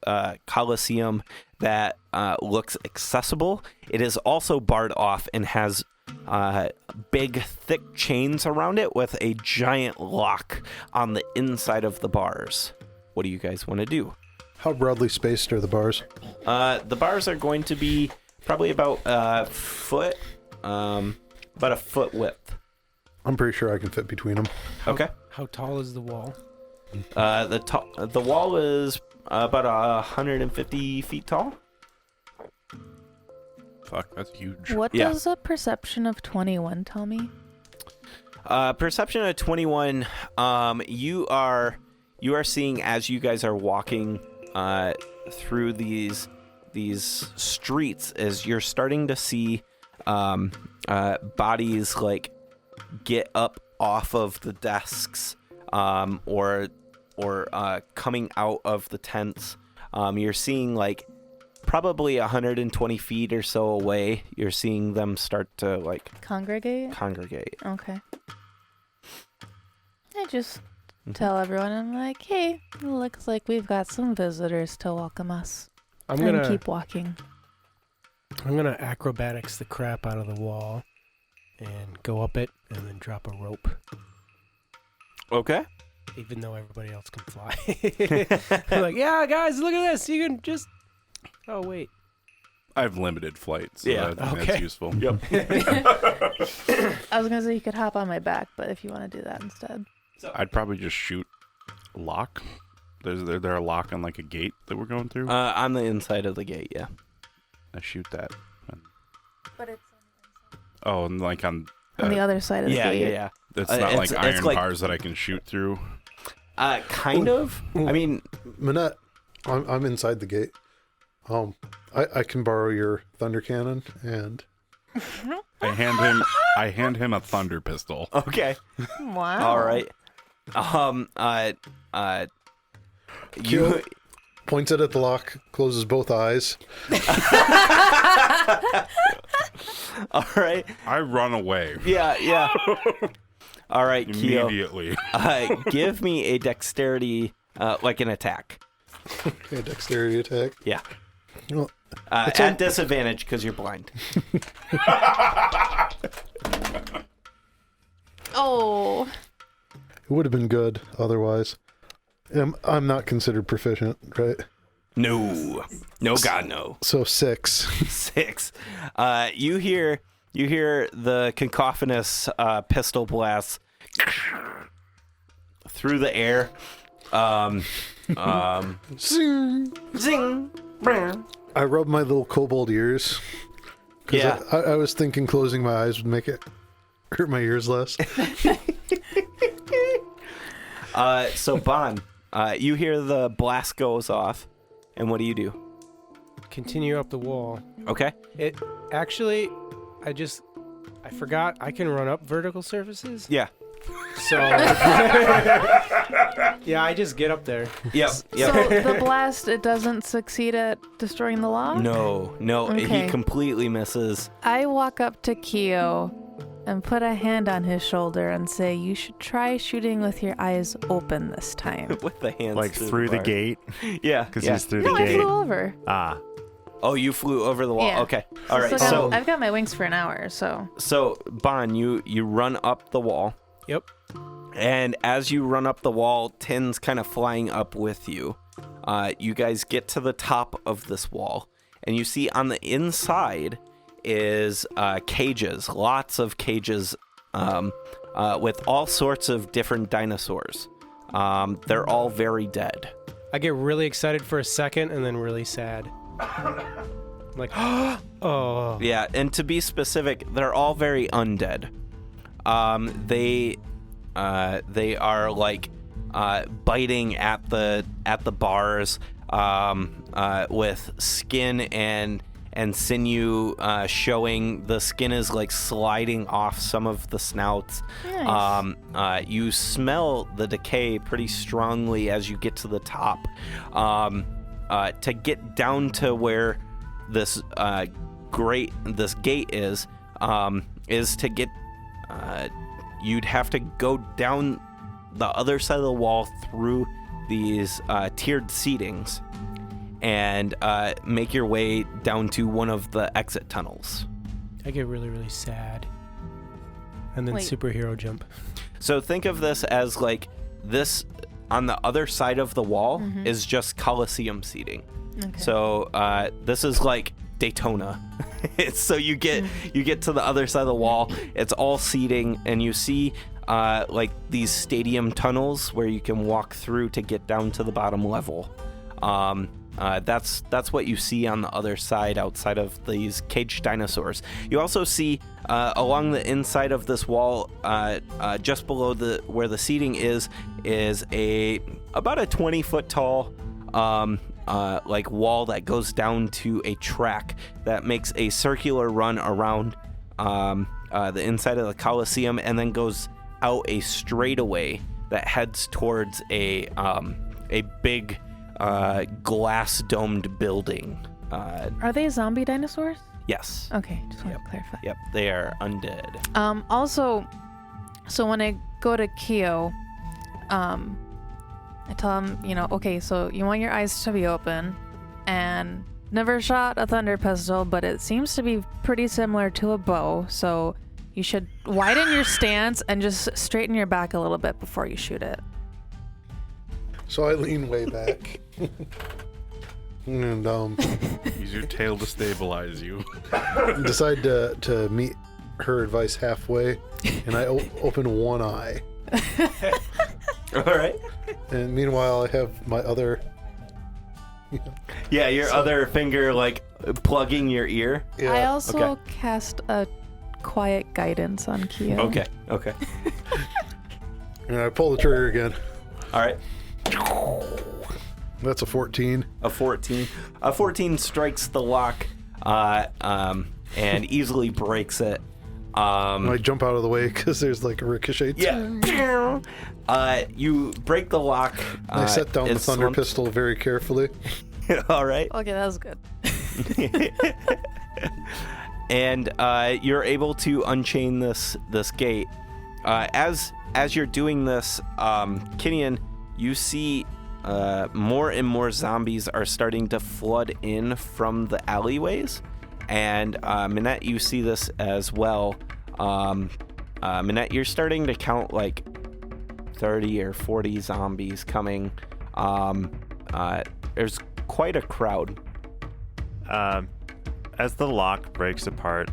Colosseum that looks accessible. It is also barred off and has big, thick chains around it with a giant lock on the inside of the bars. What do you guys want to do? How broadly spaced are the bars? The bars are going to be probably about a foot width. I'm pretty sure I can fit between them. Okay. How tall is the wall? The wall is about 150 feet tall. Fuck, that's huge. What Yeah. does a perception of 21 tell me? Perception of 21. You are seeing as you guys are walking through these streets, as you're starting to see bodies like get up off of the desks, or coming out of the tents. You're seeing like probably 120 feet or so away. You're seeing them start to like Congregate? Okay. I just tell everyone, I'm like, hey, looks like we've got some visitors to welcome us. I'm And gonna keep walking. I'm gonna acrobatics the crap out of the wall and go up it and then drop a rope, Okay. even though everybody else can fly. I'm like, yeah, guys, look at this. You can just. Oh wait. I have limited flight, so Yeah. I think Okay. that's useful. Yep. I was going to say you could hop on my back, but if you want to do that instead. I'd probably just shoot lock. There's there a lock on like a gate that we're going through? On the inside of the gate, yeah. I shoot that. But it's Oh, and like on on the other side of the gate. Yeah. it's Uh, not it's- like it's iron like- bars that I can shoot through. Kind of. I mean, Minette, I'm inside the gate. I can borrow your thunder cannon and I hand him a thunder pistol. okay. Wow. All right. Kill. Points it at the lock, closes both eyes. All right. I run away Yeah. All right, Keo. immediately. Give me a dexterity, like an attack. Okay, dexterity attack. Yeah. Well, At disadvantage because you're blind. Oh. it would have been good otherwise. I'm not considered proficient, right? No, God, no. So 6. 6. You hear the cacophonous pistol blasts through the air. Zing. Zing. Brr. I rub my little kobold ears. 'Cause Yeah. I was thinking closing my eyes would make it hurt my ears less. So Bon, you hear the blast goes off, and what do you do? Continue up the wall. Okay. Actually, I forgot I can run up vertical surfaces. Yeah. So yeah, I just get up there. Yep. So the blast, it doesn't succeed at destroying the log? No, Okay. he completely misses. I walk up to Keo and put a hand on his shoulder and say, you should try shooting with your eyes open this time. With the hands Like through the bar. gate? Yeah. Because yeah. he's through No, the I gate. flew over. Ah. Oh, you flew over the wall. Yeah. Okay. All right. So I've got my wings for an hour, so. So Bon, you run up the wall. Yep. And as you run up the wall, Tin's kind of flying up with you. You guys get to the top of this wall, and you see on the inside is cages, lots of cages with all sorts of different dinosaurs. They're all very dead. I get really excited for a second and then really sad. Like, oh. Yeah, and to be specific, they're all very undead. They are like biting at the bars with skin and sinew showing. The skin is like sliding off some of the snouts. Nice. You smell the decay pretty strongly as you get to the top. To get down to where this gate is to get. You'd have to go down the other side of the wall through these tiered seatings and make your way down to one of the exit tunnels. I get really, really sad. And then Wait. superhero jump. So think of this as like this on the other side of the wall is just Coliseum seating. Okay. So this is like Daytona. So you get to the other side of the wall. It's all seating, and you see like these stadium tunnels where you can walk through to get down to the bottom level. That's what you see on the other side, outside of these caged dinosaurs. You also see along the inside of this wall, just below where the seating is about a 20-foot tall like wall that goes down to a track that makes a circular run around the inside of the Coliseum, and then goes out a straightaway that heads towards a big glass domed building. Are they zombie dinosaurs? Yes. Okay, just want to clarify. Yep, they are undead. Also, so when I go to Keo, I tell him, okay, so you want your eyes to be open, and never shot a thunder pistol, but it seems to be pretty similar to a bow, so you should widen your stance and just straighten your back a little bit before you shoot it. So I lean way back. And Use your tail to stabilize you. decide to meet her advice halfway, and I open one eye. All right. And meanwhile, I have my other... Yeah, your other finger like plugging your ear. Yeah. I also okay. cast a quiet guidance on Keo. Okay. And I pull the trigger again. All right. That's a 14. A 14. A 14 strikes the lock and easily breaks it. And I jump out of the way because there's like a ricochet. Yeah. You break the lock. I set down the it's thunder slumped. pistol very carefully. All right. Okay, that was good. And you're able to unchain this gate. As you're doing this, Kinian, you see more and more zombies are starting to flood in from the alleyways. And Minette, you see this as well. Minette, you're starting to count like 30 or 40 zombies coming. There's quite a crowd. As the lock breaks apart,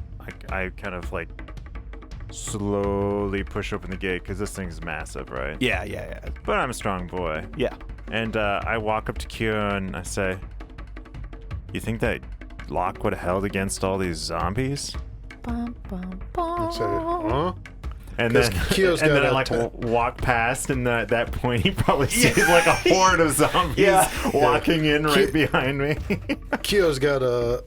I kind of like slowly push open the gate because this thing's massive, right? Yeah. But I'm a strong boy. Yeah. And I walk up to Kyo and I say, "You think that lock would have held against all these zombies?" Bum, bum, I say, bum. huh? And 'Cause then, Kyo's and got then I a like ta- walk past, and at that point he probably sees like a horde of zombies walking in right behind me. Kyo's got a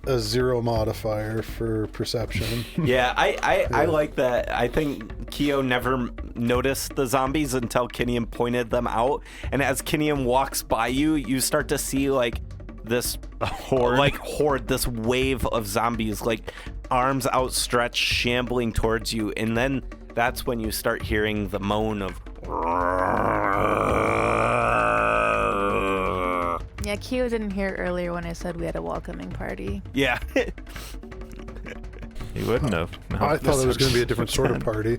a 0 modifier for perception. Yeah, I like that. I think Keo never noticed the zombies until Kinian pointed them out. And as Kinian walks by you, you start to see like this horde, this wave of zombies, like arms outstretched, shambling towards you. And then that's when you start hearing the moan of... Yeah, Keo didn't hear earlier when I said we had a welcoming party. Yeah. He wouldn't have. No, I thought it was going to be a different sort of party.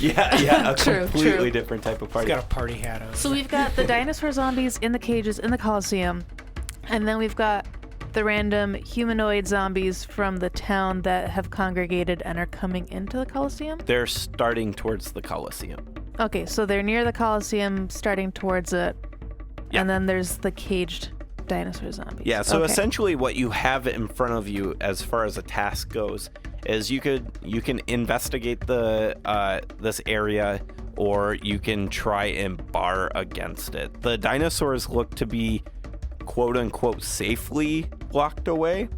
Yeah, a True, completely true. different type of He's party. got a party hat on. So we've got the dinosaur zombies in the cages in the Coliseum, and then we've got the random humanoid zombies from the town that have congregated and are coming into the Coliseum. They're starting towards the Coliseum. Okay, so they're near the Coliseum, starting towards it, Yep. and then there's the caged dinosaur zombies. Yeah, so Okay. essentially what you have in front of you as far as a task goes is you can investigate the this area, or you can try and bar against it. The dinosaurs look to be quote unquote safely locked away.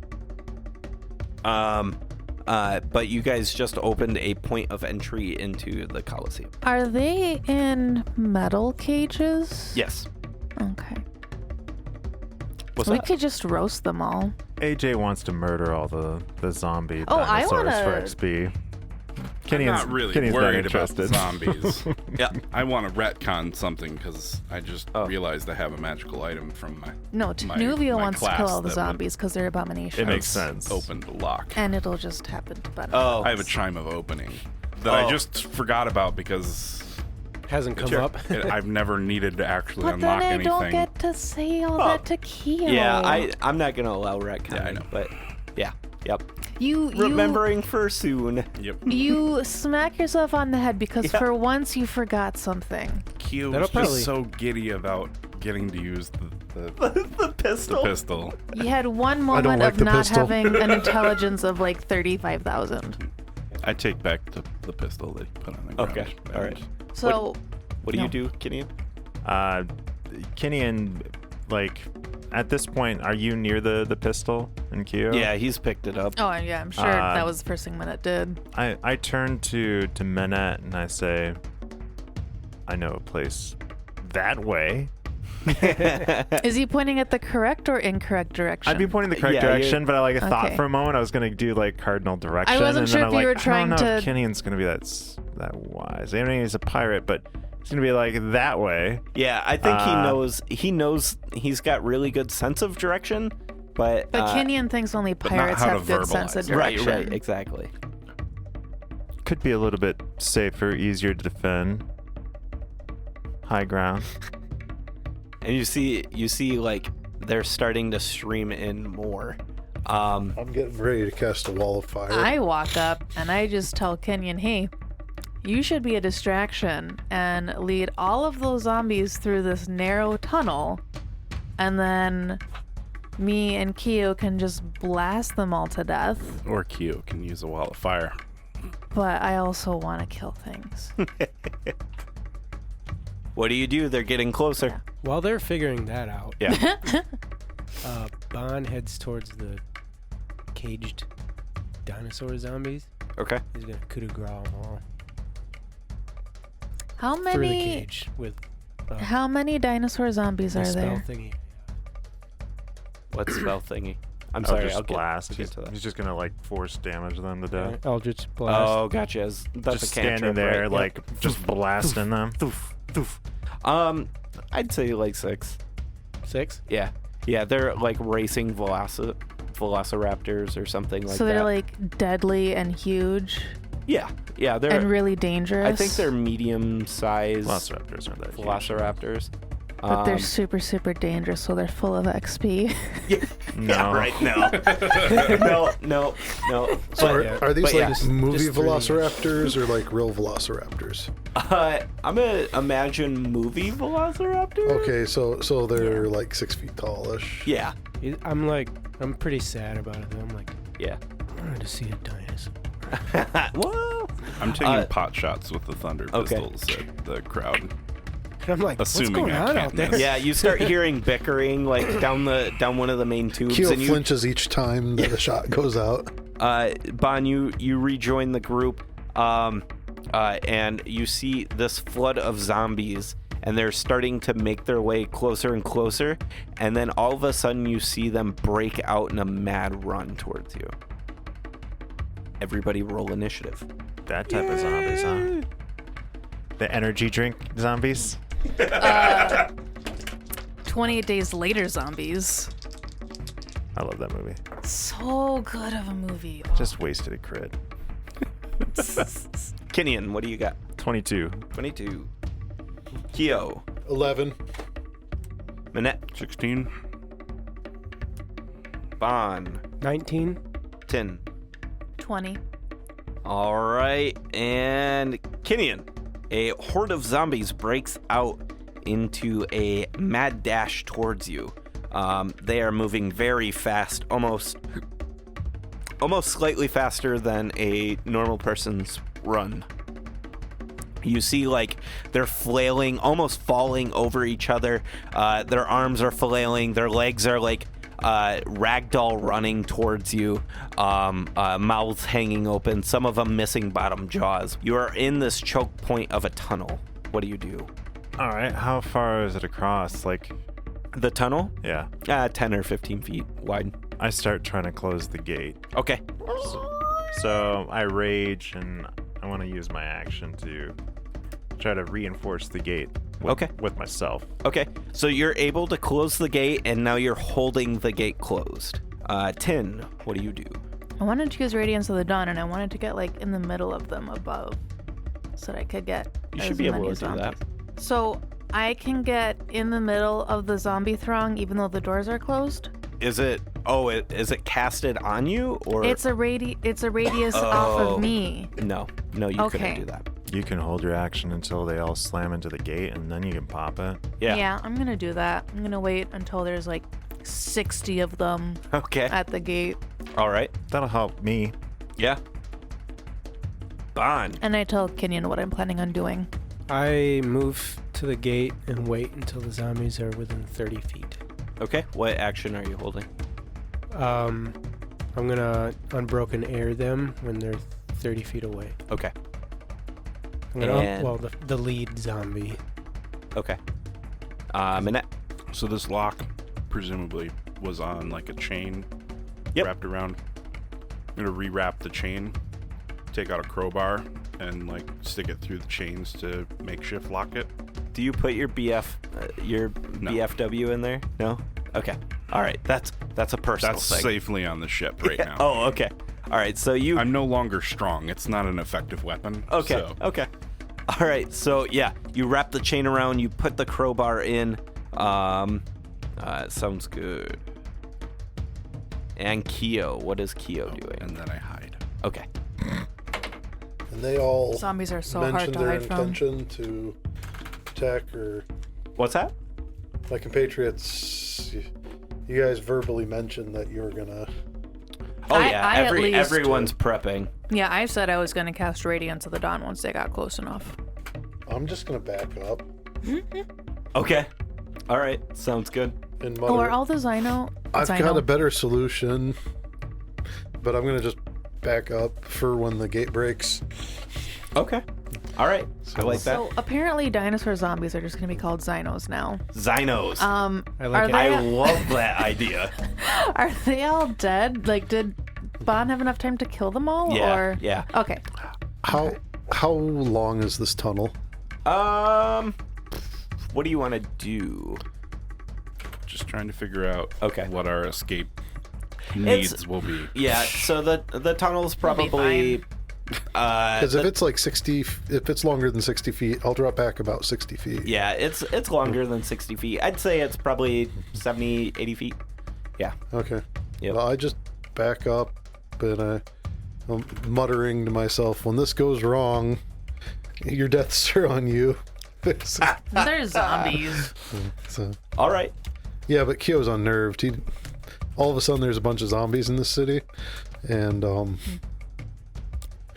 But you guys just opened a point of entry into the Coliseum. Are they in metal cages? Yes. Okay. What's We that? could just roast them all. AJ wants to murder all the zombie Oh, I dinosaurs wanna- for XP. I'm not really Kenny's not worried about the interested. zombies. Yeah. I want to retcon something because I just realized I have a magical item from my No, my Tanuvio wants to class kill all the that would zombies because they're abominations. It makes sense. open the lock. And it'll just happen to benefit. Oh. I have a chime of opening that I just forgot about because Hasn't come up. I've never needed to actually But unlock then I anything. don't get to say all that to Keo. Yeah, I'm not gonna allow retconning, Yeah, I know. but yeah, yep. You Remembering for soon. Yep. You smack yourself on the head because Yeah. for once you forgot something. Q That'll was probably- just so giddy about getting to use the The pistol. pistol. You had one don't moment like of the not pistol. having an intelligence of like 35,000. I take back the pistol that he put on the ground. Okay, all right. So What do No. you do, Kinian? Kinian, like, at this point, are you near the pistol in Kyo? Yeah, he's picked it up. Oh yeah, I'm sure that was the first thing Minute did. I turn to Minette and I say, I know a place that way. Is he pointing at the correct or incorrect direction? I'd be pointing the correct Yeah, direction, but I thought Okay. for a moment I was gonna do like cardinal direction. wasn't and sure then if I'm you like, were trying I don't know if to- Kinian's gonna be that wise. I mean, he's a pirate, but he's gonna be like that way. Yeah, I think he knows he's got really good sense of direction, but But Kinian thinks only not pirates how have to good sense of verbalize it. direction. right, exactly. Could be a little bit safer, easier to defend. High ground. And you see like they're starting to stream in more. I'm getting ready to cast a wall of fire. I walk up and I just tell Kenyon, hey, you should be a distraction and lead all of those zombies through this narrow tunnel, and then me and Keo can just blast them all to death. Or Q can use a wall of fire. But I also want to kill things. What do you do? They're getting closer. While they're figuring that out, Yeah. Bon heads towards the caged dinosaur zombies. Okay. He's gonna coup de grace them all How through the many cage with how many dinosaur zombies the are spell there? thingy. What spell thingy? I'm I'll sorry. just I'll get blast. to that. He's just gonna like force damage them to death. Eldritch blast. Oh, gotcha. That's Just a cantrip, standing there, right? like just blasting them. I'd say like 6. 6. Yeah, they're like racing velociraptors or something like So that. they're like deadly and huge yeah, they're. and really dangerous. I think they're medium-sized Velociraptors aren't that huge. velociraptors. But they're super, super dangerous, so they're full of XP. No. Yeah, right. No. So But, are these but like yeah. movie just three. velociraptors or like real velociraptors? I'm gonna imagine movie velociraptor. Okay, so they're like 6 feet tallish. Yeah. I'm pretty sad about it though. I'm like, Yeah. I wanted to see a dinosaur. Whoa. I'm taking pot shots with the thunder Okay. pistols at the crowd. And I'm like, Assuming what's going I on can't out there? miss. Yeah, you start hearing bickering like down one of the main tubes, Keo and you, flinches each time that the shot goes out. Bon, you rejoin the group, and you see this flood of zombies, and they're starting to make their way closer and closer, and then all of a sudden you see them break out in a mad run towards you. Everybody roll initiative. That type of zombies, huh? The energy drink zombies? 28 Days Later zombies. I love that movie. So good of a movie. Oh. Just wasted a crit. Kinian, what do you got? 22. 22. Keo. 11. Manette. 16. Bon. 19. 10. 20. All right, and Kinian. A horde of zombies breaks out into a mad dash towards you. They are moving very fast, almost slightly faster than a normal person's run. You see, like, they're flailing, almost falling over each other. Their arms are flailing. Their legs are, like, ragdoll running towards you. Mouths hanging open. Some of them missing bottom jaws. You are in this choke point of a tunnel. What do you do? All right, how far is it across? Like, The tunnel? yeah. 10 or 15 feet wide. I start trying to close the gate. Okay. So I rage, and I want to use my action to try to reinforce the gate with myself. Okay. So you're able to close the gate, and now you're holding the gate closed. Tin, what do you do? I wanted to use Radiance of the Dawn, and I wanted to get, like, in the middle of them above so that I could get You as should be able many to do zombies. that. So I can get in the middle of the zombie throng even though the doors are closed? Is it casted on you, or It's a radius off Oh. of me. no, you Okay. couldn't do that. You can hold your action until they all slam into the gate, and then you can pop it. Yeah. I'm gonna do that. I'm gonna wait until there's like 60 of them Okay. at the gate. All right. That'll help me. Yeah. Bond. And I tell Kenyon what I'm planning on doing. I move to the gate and wait until the zombies are within 30 feet. Okay. What action are you holding? I'm gonna unbroken air them when they're 30 feet away. Okay. I'm gonna, And- the lead zombie. Okay. Minette. So this lock presumably was on like a chain wrapped around. I'm gonna rewrap the chain, take out a crowbar, and like stick it through the chains to makeshift lock it. Do you put your No. BFW in there? No. Okay. All right. That's a personal That's thing. safely on the ship right now. Oh, okay. All right. So you. I'm no longer strong. It's not an effective weapon. Okay. So. Okay. All right. So yeah, you wrap the chain around. You put the crowbar in. Sounds good. And Keo, what is Keo doing? And then I hide. Okay. And they all Zombies are so hard mentioned to their hide from. intention to attack, or What's that? my compatriots. You guys verbally mentioned that you were gonna. Oh yeah. I at least- Everyone's prepping. Yeah, I said I was gonna cast Radiance of the Dawn once they got close enough. I'm just gonna back up Okay. All right. Sounds good. and mutter. Oh, are all the Zyno? I've Zyno. got a better solution, but I'm gonna just back up for when the gate breaks. Okay. All right. I like that. So apparently dinosaur zombies are just gonna be called Zynos now. Zynos. I like Are it. they- I love that idea. Are they all dead? Like, did Bon have enough time to kill them all? Yeah. Or Yeah. Okay. How long is this tunnel? What do you want to do? Just trying to figure out Okay. what our escape needs will be. Yeah. So the tunnel's be probably. Because if it's like 60, if it's longer than 60 feet, I'll drop back about 60 feet. Yeah, it's longer than 60 feet. I'd say it's probably 70, 80 feet. Yeah. Okay. Yep. Well, I just back up, and I'm muttering to myself, when this goes wrong, your deaths are on you. They're zombies. So, All right. yeah, but Keo's unnerved. All of a sudden, there's a bunch of zombies in this city, and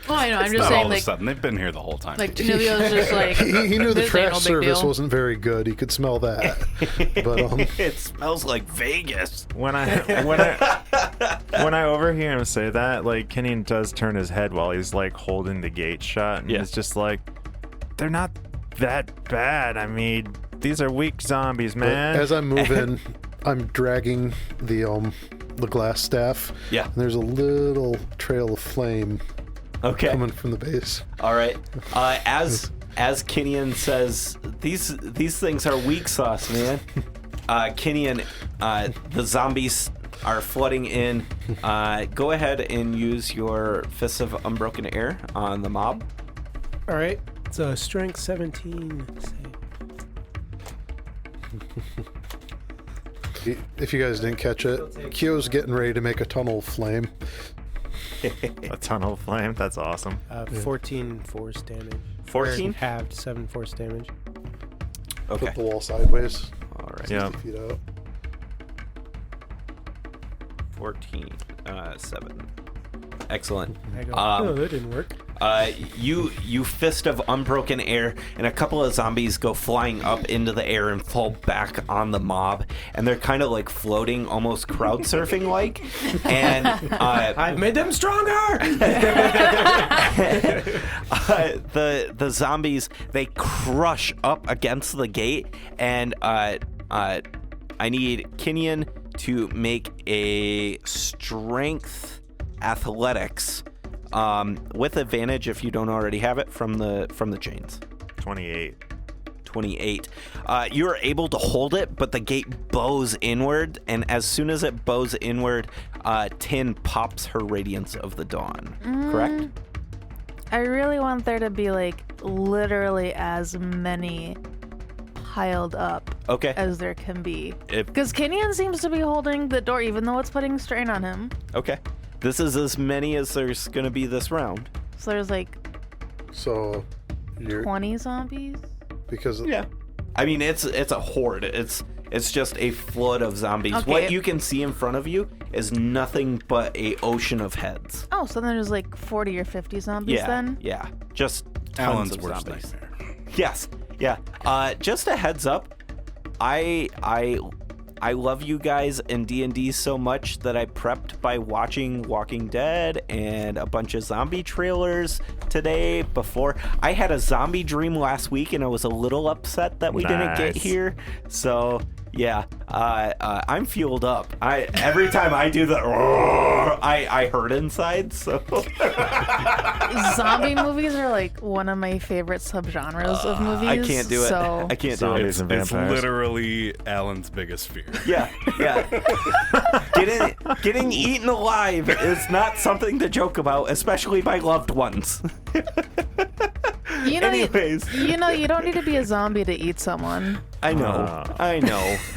Oh, I know. I'm It's just not saying, all of a like, sudden. They've been here the whole time. Nilio's just like, He knew the this ain't trash no big service deal. wasn't very good. He could smell that. But It smells like Vegas. When I overhear him say that, like, Kenyon does turn his head while he's like holding the gate shut, and Yeah. it's just like, they're not that bad. I mean, these are weak zombies, man. as I move in, I'm dragging the glass staff. Yeah. And there's a little trail of flame Okay. coming from the base. All right. As Kenyon says, these things are weak sauce, man. Kenyon, the zombies are flooding in. Go ahead and use your Fists of Unbroken Air on the mob. All right. It's a strength 17. If you guys didn't catch it, Kyo's getting ready to make a tunnel of flame. A tunnel of flame. That's awesome. 14 force damage. 14? Or halved 7 force damage. Okay. Flip the wall sideways. All right. Yeah. 60 feet out. 14. 7. Excellent. I go, Um, oh, that didn't work. You Fist of Unbroken Air, and a couple of zombies go flying up into the air and fall back on the mob, and they're kind of like floating, almost crowd surfing like. And I've made them stronger! the zombies, they crush up against the gate, and I need Kenyon to make a strength athletics. With advantage if you don't already have it from the chains. 28. 28. You're able to hold it, but the gate bows inward, and as soon as it bows inward, Tin pops her Radiance of the Dawn. Correct? I really want there to be like literally as many piled up Okay. as there can be. If- Because Kenyon seems to be holding the door, even though it's putting strain on him. Okay. This is as many as there's gonna be this round. So there's like So you're 20 zombies. because Yeah. I mean, it's a horde. It's just a flood of zombies. Okay. What you can see in front of you is nothing but a ocean of heads. Oh, so then there's like 40 or 50 zombies Yeah. then? Yeah. Just tons Alan's of worst zombies. nightmare. Yes. Yeah. Just a heads up. I love you guys in D&D so much that I prepped by watching Walking Dead and a bunch of zombie trailers today before. I had a zombie dream last week and I was a little upset that we didn't get Nice. here. So, yeah, I'm fueled up. Every time I do the I hurt inside, so Zombie movies are like one of my favorite subgenres of movies. I can't do it. So I can't do Zombies it. and It's vampires. literally Alan's biggest fear. Yeah, yeah. Getting eaten alive is not something to joke about, especially by loved ones. you know, Anyways. you don't need to be a zombie to eat someone. I know.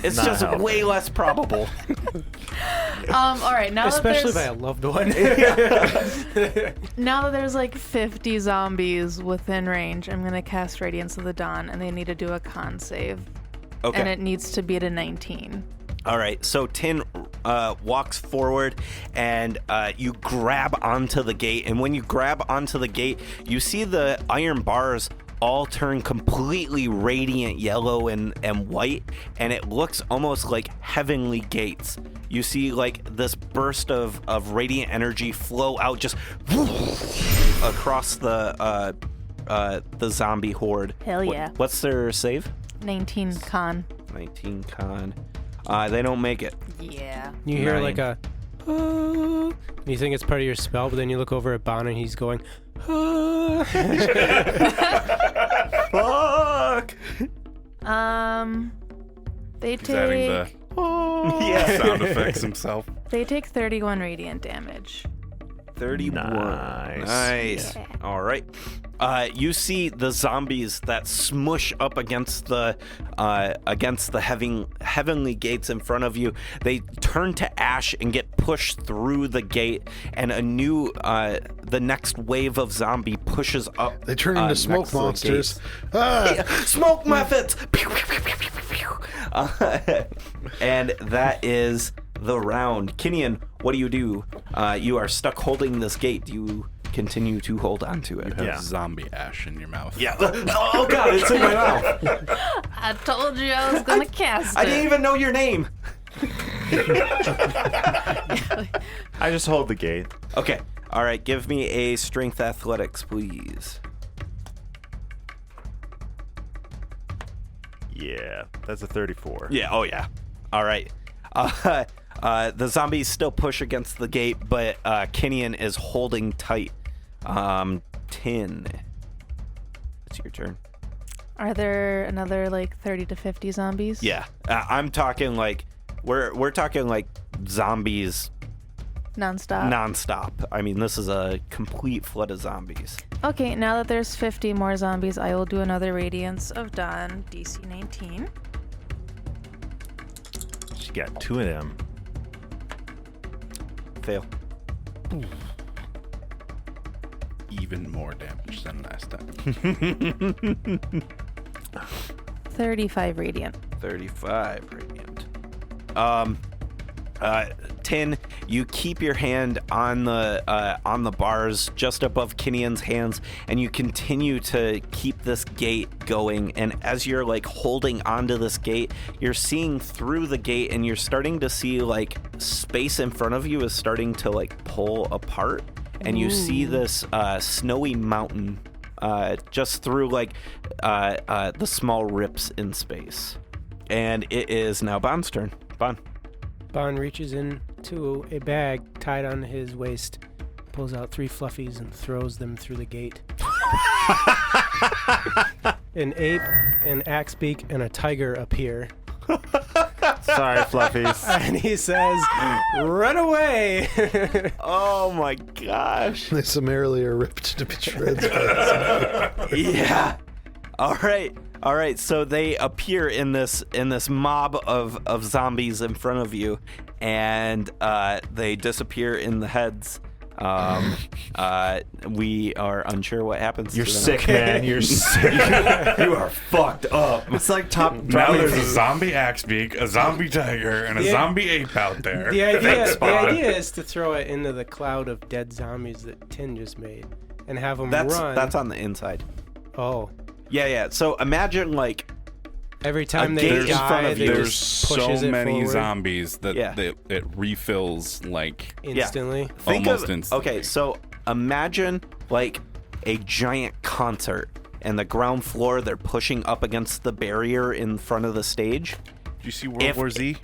It's Not just healthy. way less probable. All right, now Especially by that a loved one. now that there's like 50 zombies within range, I'm gonna cast Radiance of the Dawn, and they need to do a con save, Okay. and it needs to be at a 19. All right. So Tin walks forward, and you grab onto the gate. And when you grab onto the gate, you see the iron bars all turn completely radiant yellow and white, and it looks almost like heavenly gates. You see like this burst of radiant energy flow out just across the zombie horde. Hell yeah. What's their save? 19 con. 19 con. They don't make it. Yeah. You hear 9. like a, and you think it's part of your spell, but then you look over at Bon and he's going, Fuck! They He's adding the take Yeah. sound effects himself. they take 31 radiant damage. 31. Nice. Nice. Yeah. All right. You see the zombies that smush up against the heavenly gates in front of you. They turn to ash and get pushed through the gate, and the next wave of zombie pushes up. they turn into next smoke to the monsters. gates. Ah! Smoke methods. And that is the round. Kenyon, what do? You are stuck holding this gate. Do you continue to hold on to it. You have Yeah. zombie ash in your mouth. Yeah. Oh God, it's in my mouth. I told you I was gonna cast it. I didn't even know your name. I just hold the gate. Okay. All right. Give me a strength athletics, please. Yeah, that's a 34. Yeah. Oh yeah. All right. The zombies still push against the gate, but Kenyon is holding tight. 10. It's your turn. Are there another like 30 to 50 zombies? Yeah. I'm talking like we're talking like zombies Nonstop. nonstop. I mean, this is a complete flood of zombies. Okay, now that there's 50 more zombies, I will do another Radiance of Dawn, DC 19. She got 2 of them. Fail. Even more damage than last time. 35 Radiant. 35 radiant. 10. You keep your hand on the bars just above Kinyon's hands, and you continue to keep this gate going. And as you're like holding onto this gate, you're seeing through the gate, and you're starting to see like space in front of you is starting to like pull apart, and you see this snowy mountain just through like the small rips in space. And it is now Bond's turn. Bond. Bond reaches into a bag tied on his waist, pulls out 3 fluffies and throws them through the gate. An ape, an axebeak, and a tiger appear. Sorry, Fluffies. And he says, "Run away!" Oh my gosh. They summarily are ripped to shreds. Yeah. All right. So they appear in this mob of zombies in front of you, and they disappear in the heads. We are unsure what happens. You're to them. sick, man. You're sick. You are fucked up. It's like top. Now there's a zombie axebeak, a zombie tiger, and a Yeah. zombie ape out there. The Thanks, Bond. idea is to throw it into the cloud of dead zombies that Tin just made, and have them run. That's on the inside. Oh, Yeah. So imagine like every time A they gate in die, front of they you. There's just so pushes it many forward zombies that Yeah. it refills like instantly. think almost of, instantly. Okay, so imagine like a giant concert, and the ground floor they're pushing up against the barrier in front of the stage. Do you see World If- War Z?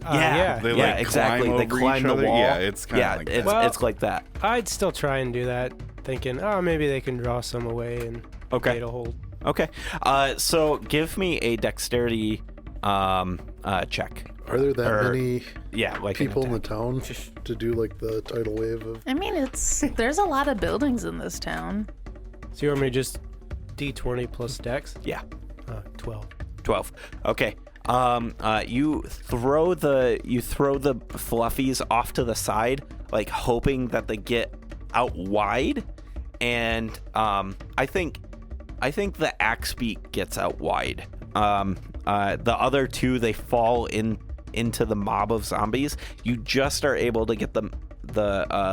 Yeah. They yeah, like exactly. climb They over climb each the other? wall. Yeah, it's kind of Yeah, like it's that. it's like that. I'd still try and do that, thinking, oh, maybe they can draw some away and Okay. it'll hold. Okay. So give me a dexterity check. Are there that Or- many Yeah, like an people in the attack. town to do like the tidal wave of? I mean, there's a lot of buildings in this town. So you want me to just D20 plus dex? Yeah. 12. 12. Okay. You throw the fluffies off to the side, like hoping that they get out wide, and I think the axebeak gets out wide. The other two, they fall into the mob of zombies. You just are able to get the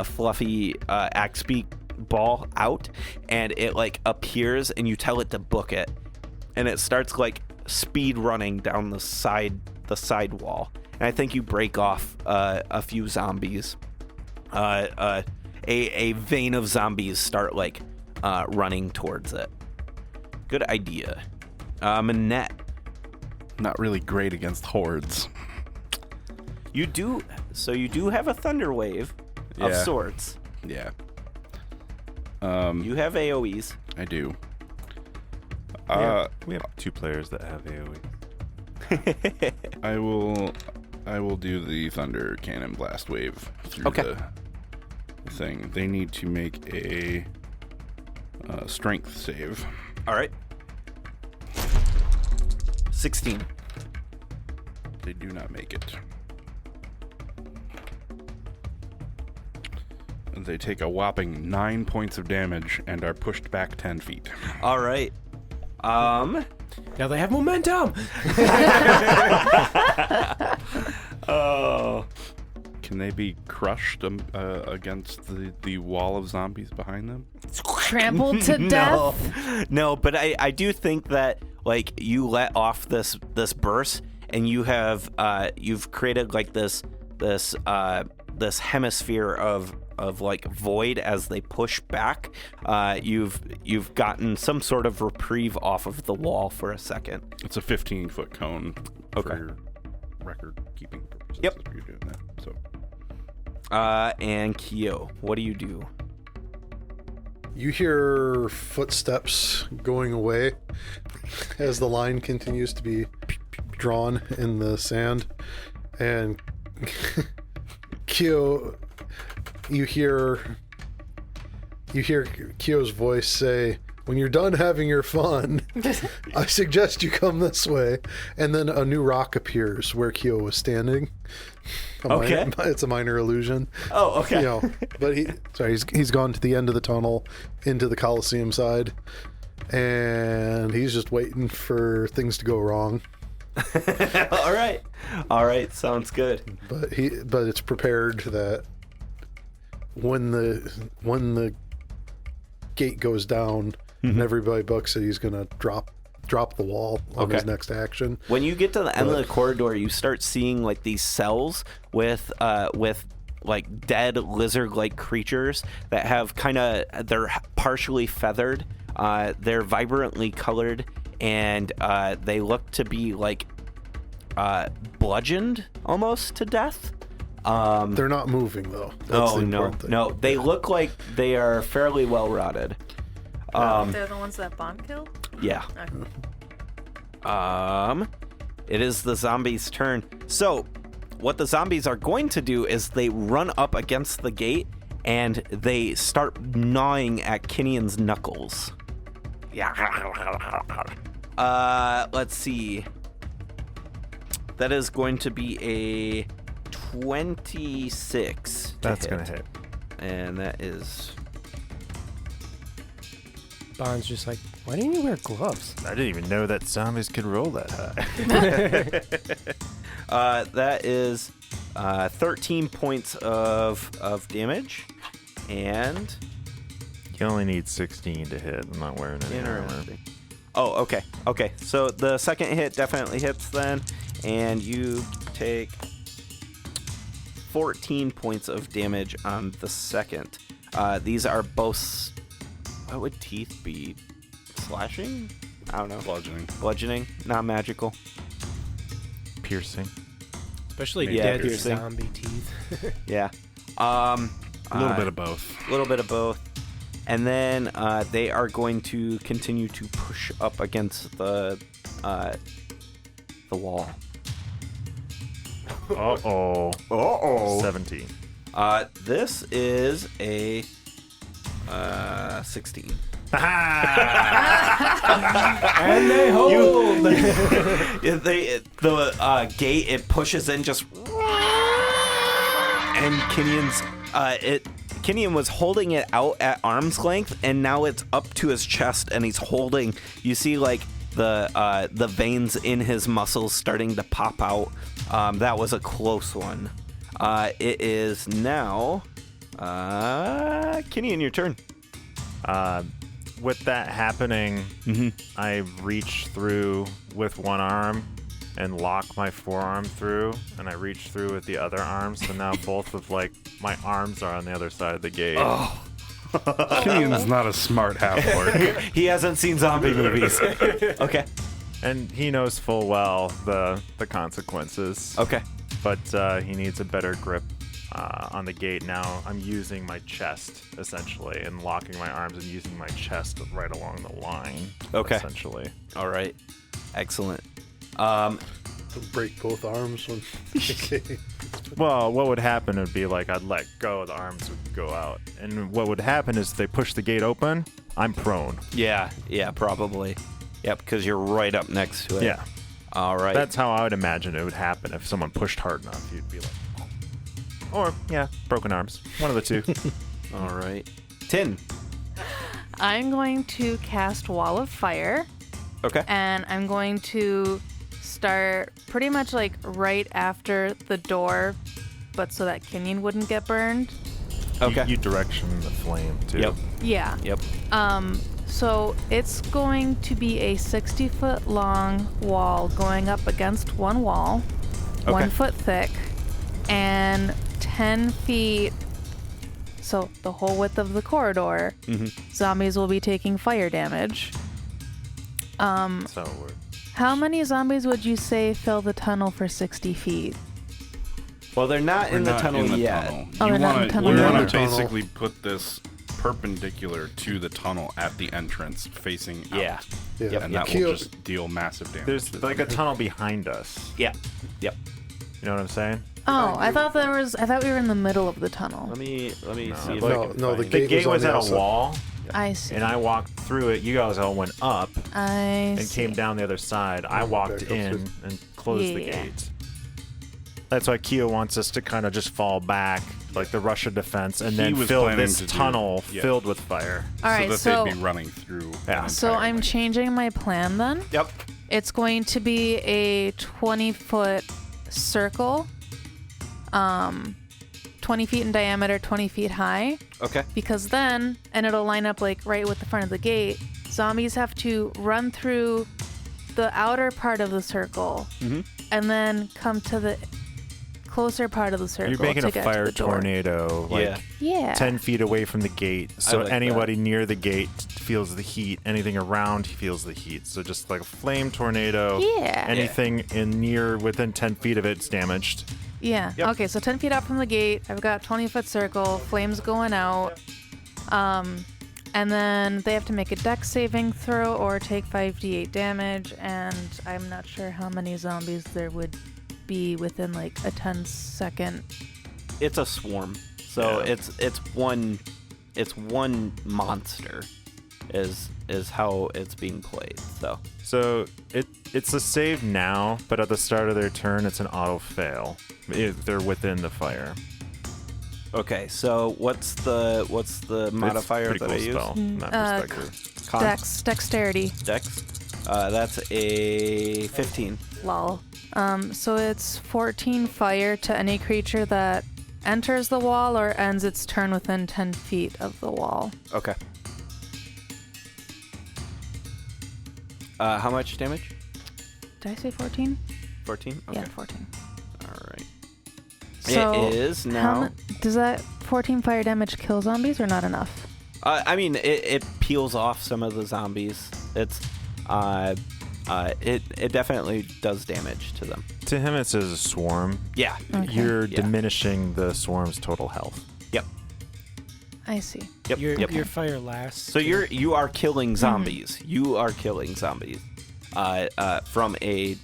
fluffy axebeak ball out, and it like appears, and you tell it to book it, and it starts like speed running down the side wall, and I think you break off a few zombies. A vein of zombies start like running towards it. Good idea. Manette, Not really great against hordes. you do have a thunder wave of Yeah. sorts. Yeah. You have AoEs. I do. We have 2 players that have AoE. I will do the thunder cannon blast wave through Okay. the thing. They need to make a strength save. All right. 16. They do not make it. They take a whopping 9 points of damage and are pushed back 10 feet. All right. Now they have momentum! Oh. Can they be crushed against the wall of zombies behind them? Trampled to death? No, but I do think that like you let off this burst and you have you've created like this hemisphere of like void as they push back. You've gotten some sort of reprieve off of the wall for a second. It's a 15-foot cone Okay. for your record-keeping purposes. Yep. That's what you're doing that. So And Kyo, what do you do? You hear footsteps going away as the line continues to be drawn in the sand, and Kyo, you hear Kyo's voice say, "When you're done having your fun, I suggest you come this way." And then a new rock appears where Kyo was standing. It's a minor illusion. Oh, okay. You know, but he's gone to the end of the tunnel into the Coliseum side, and he's just waiting for things to go wrong. All right, sounds good. But it's prepared that when the gate goes down and everybody books it, he's gonna drop the wall on his next action. When you get to the end of the corridor, you start seeing like these cells with like dead lizard-like creatures that have they're partially feathered, they're vibrantly colored, and they look to be like bludgeoned almost to death. They're not moving though. That's the important thing. No, they look like they are fairly well rotted. They're the ones that Bond killed? Yeah. Okay. It is the zombies' turn. So, what the zombies are going to do is they run up against the gate and they start gnawing at Kinian's knuckles. Yeah. Let's see. That is going to be a 26. That's going to hit. And that is... Bond's just like, why didn't you wear gloves? I didn't even know that zombies could roll that high. That is 13 points of damage, and You only need 16 to hit. I'm not wearing any armor. interesting. Oh, okay. Okay, so the second hit definitely hits then, and you take 14 points of damage on the second. These are both... What would teeth be? Slashing? I don't know. bludgeoning. Bludgeoning? Not magical. Piercing. Especially Yeah, dead piercing. zombie teeth. Yeah. A little bit of both. A little bit of both. And then they are going to continue to push up against the wall. Uh-oh. Uh-oh. 17. This is a 16. And they hold! The gate, it pushes in just... And Kinian was holding it out at arm's length, and now it's up to his chest, and he's holding... You see, like, the veins in his muscles starting to pop out. That was a close one. It is now... Kinian, your turn. With that happening, I reach through with one arm and lock my forearm through, and I reach through with the other arm, so now both of like my arms are on the other side of the gate. Oh. Kinian's not a smart half-orc. He hasn't seen zombie movies. Okay. And he knows full well the consequences. Okay. But he needs a better grip on the gate. Now I'm using my chest, essentially, and locking my arms and using my chest right along the line, Okay. essentially. All right. Excellent. Break both arms when. Well, what would happen would be like I'd let go, the arms would go out. And what would happen is they push the gate open, I'm prone. Yeah, probably. Yep, because you're right up next to it. Yeah. All right. That's how I would imagine it would happen if someone pushed hard enough. You'd be like, oh. Or, yeah, broken arms. One of the two. All right. Tin. I'm going to cast Wall of Fire, Okay. and I'm going to start pretty much like right after the door but so that Kenyon wouldn't get burned. Okay. You direction the flame too. Yep. Yeah. Yep. So it's going to be a 60-foot long wall going up against one wall, Okay. 1 foot thick, and 10 feet. So the whole width of the corridor. Zombies will be taking fire damage. So we're How many zombies would you say fill the tunnel for 60 feet? Well, they're not We're in the not tunnel in the yet. tunnel. Oh, You they're not in wanna- the tunnel you yet. want We're to in the tunnel. basically put this perpendicular to the tunnel at the entrance, facing out. Yeah. Yeah. Yep. And that Keo- will just deal massive damage. there's to like a them. tunnel behind us. Yeah. Yep. You know what I'm saying? Oh, I thought we were in the middle of the tunnel. Let me see if No, I can no, the find gate The gate was on was the at a outside. wall, I see. and I walked through it. You guys all went up I and see. came down the other side. I walked back up in to- and closed the Yeah. gate. That's why Keo wants us to kind of just fall back, like the Russia defense, and He then was fill planning this to do- tunnel yeah. filled with fire. All right, so that they'd be running through. Yeah. an So entire I'm lane. changing my plan then. Yep. It's going to be a 20-foot circle, 20 feet in diameter, 20 feet high, Okay. because then, and it'll line up like right with the front of the gate, zombies have to run through the outer part of the circle and then come to the closer part of the circle. You're making to a get fire to the door. tornado, like Yeah. Yeah. 10 feet away from the gate. So like that. anybody near the gate feels the heat. Anything around feels the heat. So just like a flame tornado. Yeah. Anything within 10 feet of it's damaged. Yeah. Yep. Okay, so 10 feet out from the gate, I've got 20-foot circle, flames going out. And then they have to make a dex saving throw or take 5d8 damage, and I'm not sure how many zombies there would be within like a 10-second. It's a swarm, so Yeah. it's one monster, is how it's being played. So It's a save now, but at the start of their turn, it's an auto fail if they're within the fire. okay, so what's the modifier it's that I pretty use? cool spell from that perspective. Con? Dexterity. Dex. That's a 15. Lol. So it's 14 fire to any creature that enters the wall or ends its turn within 10 feet of the wall. Okay. How much damage? Did I say 14? 14. Okay. Yeah, 14. All right. So it is now. does that 14 fire damage kill zombies or not enough? I mean, it peels off some of the zombies. It's it definitely does damage to them. To him, it says a swarm. Yeah. Okay. You're Yeah. diminishing the swarm's total health. Yep. I see. Yep. Yep. Your fire lasts. So you are killing zombies. You are killing zombies. From a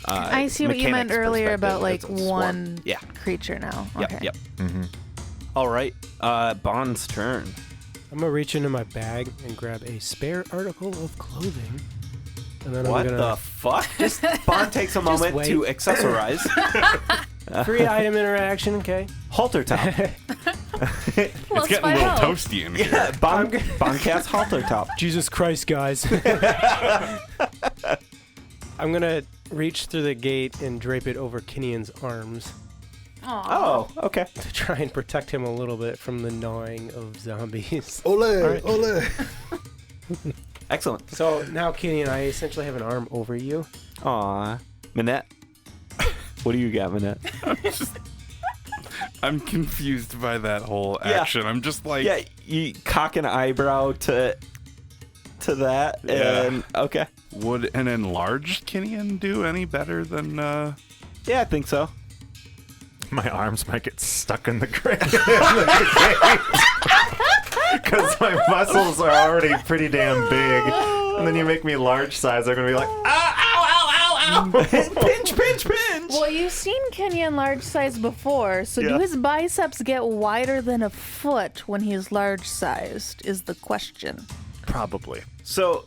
I see what you meant mechanics earlier about like perspective, it's a swarm. one Yeah. creature now. Yep. Okay. Yep. Mm-hmm. All right. Bond's turn. I'm gonna reach into my bag and grab a spare article of clothing, and then What I'm gonna the fuck? Just Bond takes a moment wait. to accessorize. free item interaction. Okay. Halter top. Plus It's getting a 5 little health. toasty in here. Yeah, Bond casts halter top. Jesus Christ, guys. I'm gonna reach through the gate and drape it over Kinion's arms Aw. Oh, okay. to try and protect him a little bit from the gnawing of zombies. Ole, right. ole. Excellent. So now, Kinion, I essentially have an arm over you. Aw. Minette. What do you got, Minette? I'm confused by that whole Yeah. action. I'm just like, Yeah, you cock an eyebrow to that, Yeah. and okay. would an enlarged Kinian do any better than? Yeah, I think so. My arms might get stuck in the grate. Because my muscles are already pretty damn big. And then you make me large size, they're going to be like, ow, ow, ow, ow, ow. Pinch, pinch, pinch! Well, you've seen Kenyon large size before, so Yeah. do his biceps get wider than a foot when he's large sized? Is the question. Probably. So,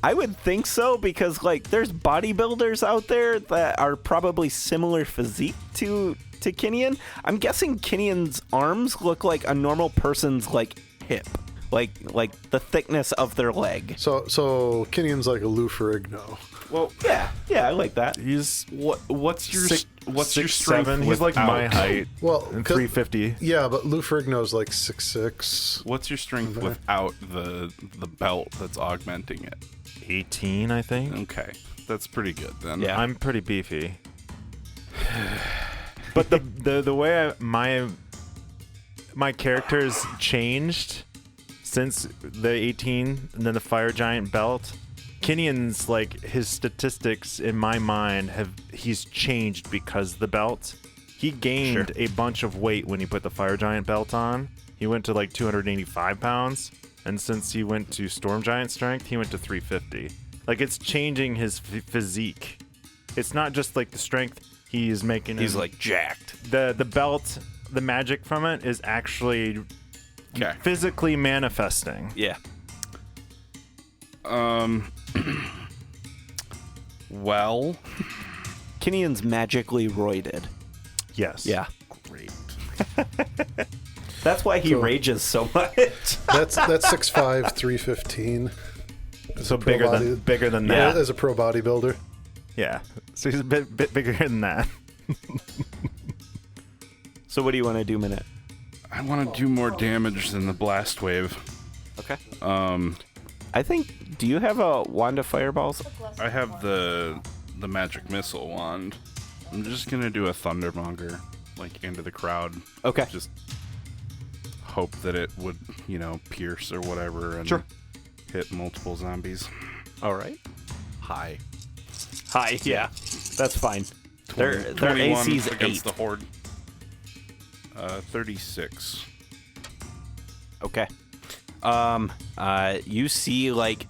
I would think so, because, like, there's bodybuilders out there that are probably similar physique to Kinian. I'm guessing Kinion's arms look like a normal person's, like, hip. like the thickness of their leg. So Kinian's like a Lou Ferrigno. Well, Yeah, I like that. He's what's your what's your strength? 6'7". He's like my height. Well, And 350. Yeah, but Lou Ferrigno's like 6'6". What's your strength without the belt that's augmenting it? 18, I think. Okay, that's pretty good then. Yeah. I'm pretty beefy. But the way my character's changed since the 18 and then the fire giant belt. Kinian's like his statistics in my mind he's changed because of the belt. He gained a bunch of weight when he put the fire giant belt on. He went to like 285 pounds, and since he went to storm giant strength, he went to 350. Like it's changing his physique. It's not just like the strength he's making. He's like jacked. The belt, the magic from it is actually physically manifesting. Yeah. Well, Kinian's magically roided. Yes. Yeah. great. That's why he So- rages so much. That's 6'5", 315. So pro bigger than Yeah, that. as a pro bodybuilder. Yeah. So he's a bit bigger than that. So what do you want to do, Minute? I want to do more damage than the blast wave. Okay. I think. Do you have a wand of fireballs? I have the magic missile wand. I'm just gonna do a thundermonger, like into the crowd. Okay. Just hope that it would, pierce or whatever and Sure. hit multiple zombies. All right. Hi. Hi. Yeah. That's fine. Their 21 AC's against 8. the horde. 36. Okay. You see like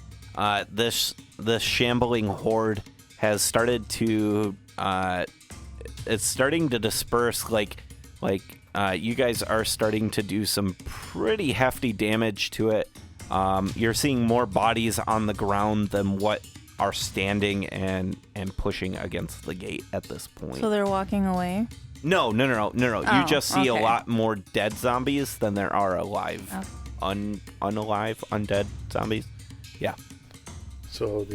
this shambling horde has started to it's starting to disperse like you guys are starting to do some pretty hefty damage to it. You're seeing more bodies on the ground than what are standing and pushing against the gate at this point. So they're walking away? No. Oh, You just see a okay. lot more dead zombies than there are alive. Oh. Undead zombies. Yeah. So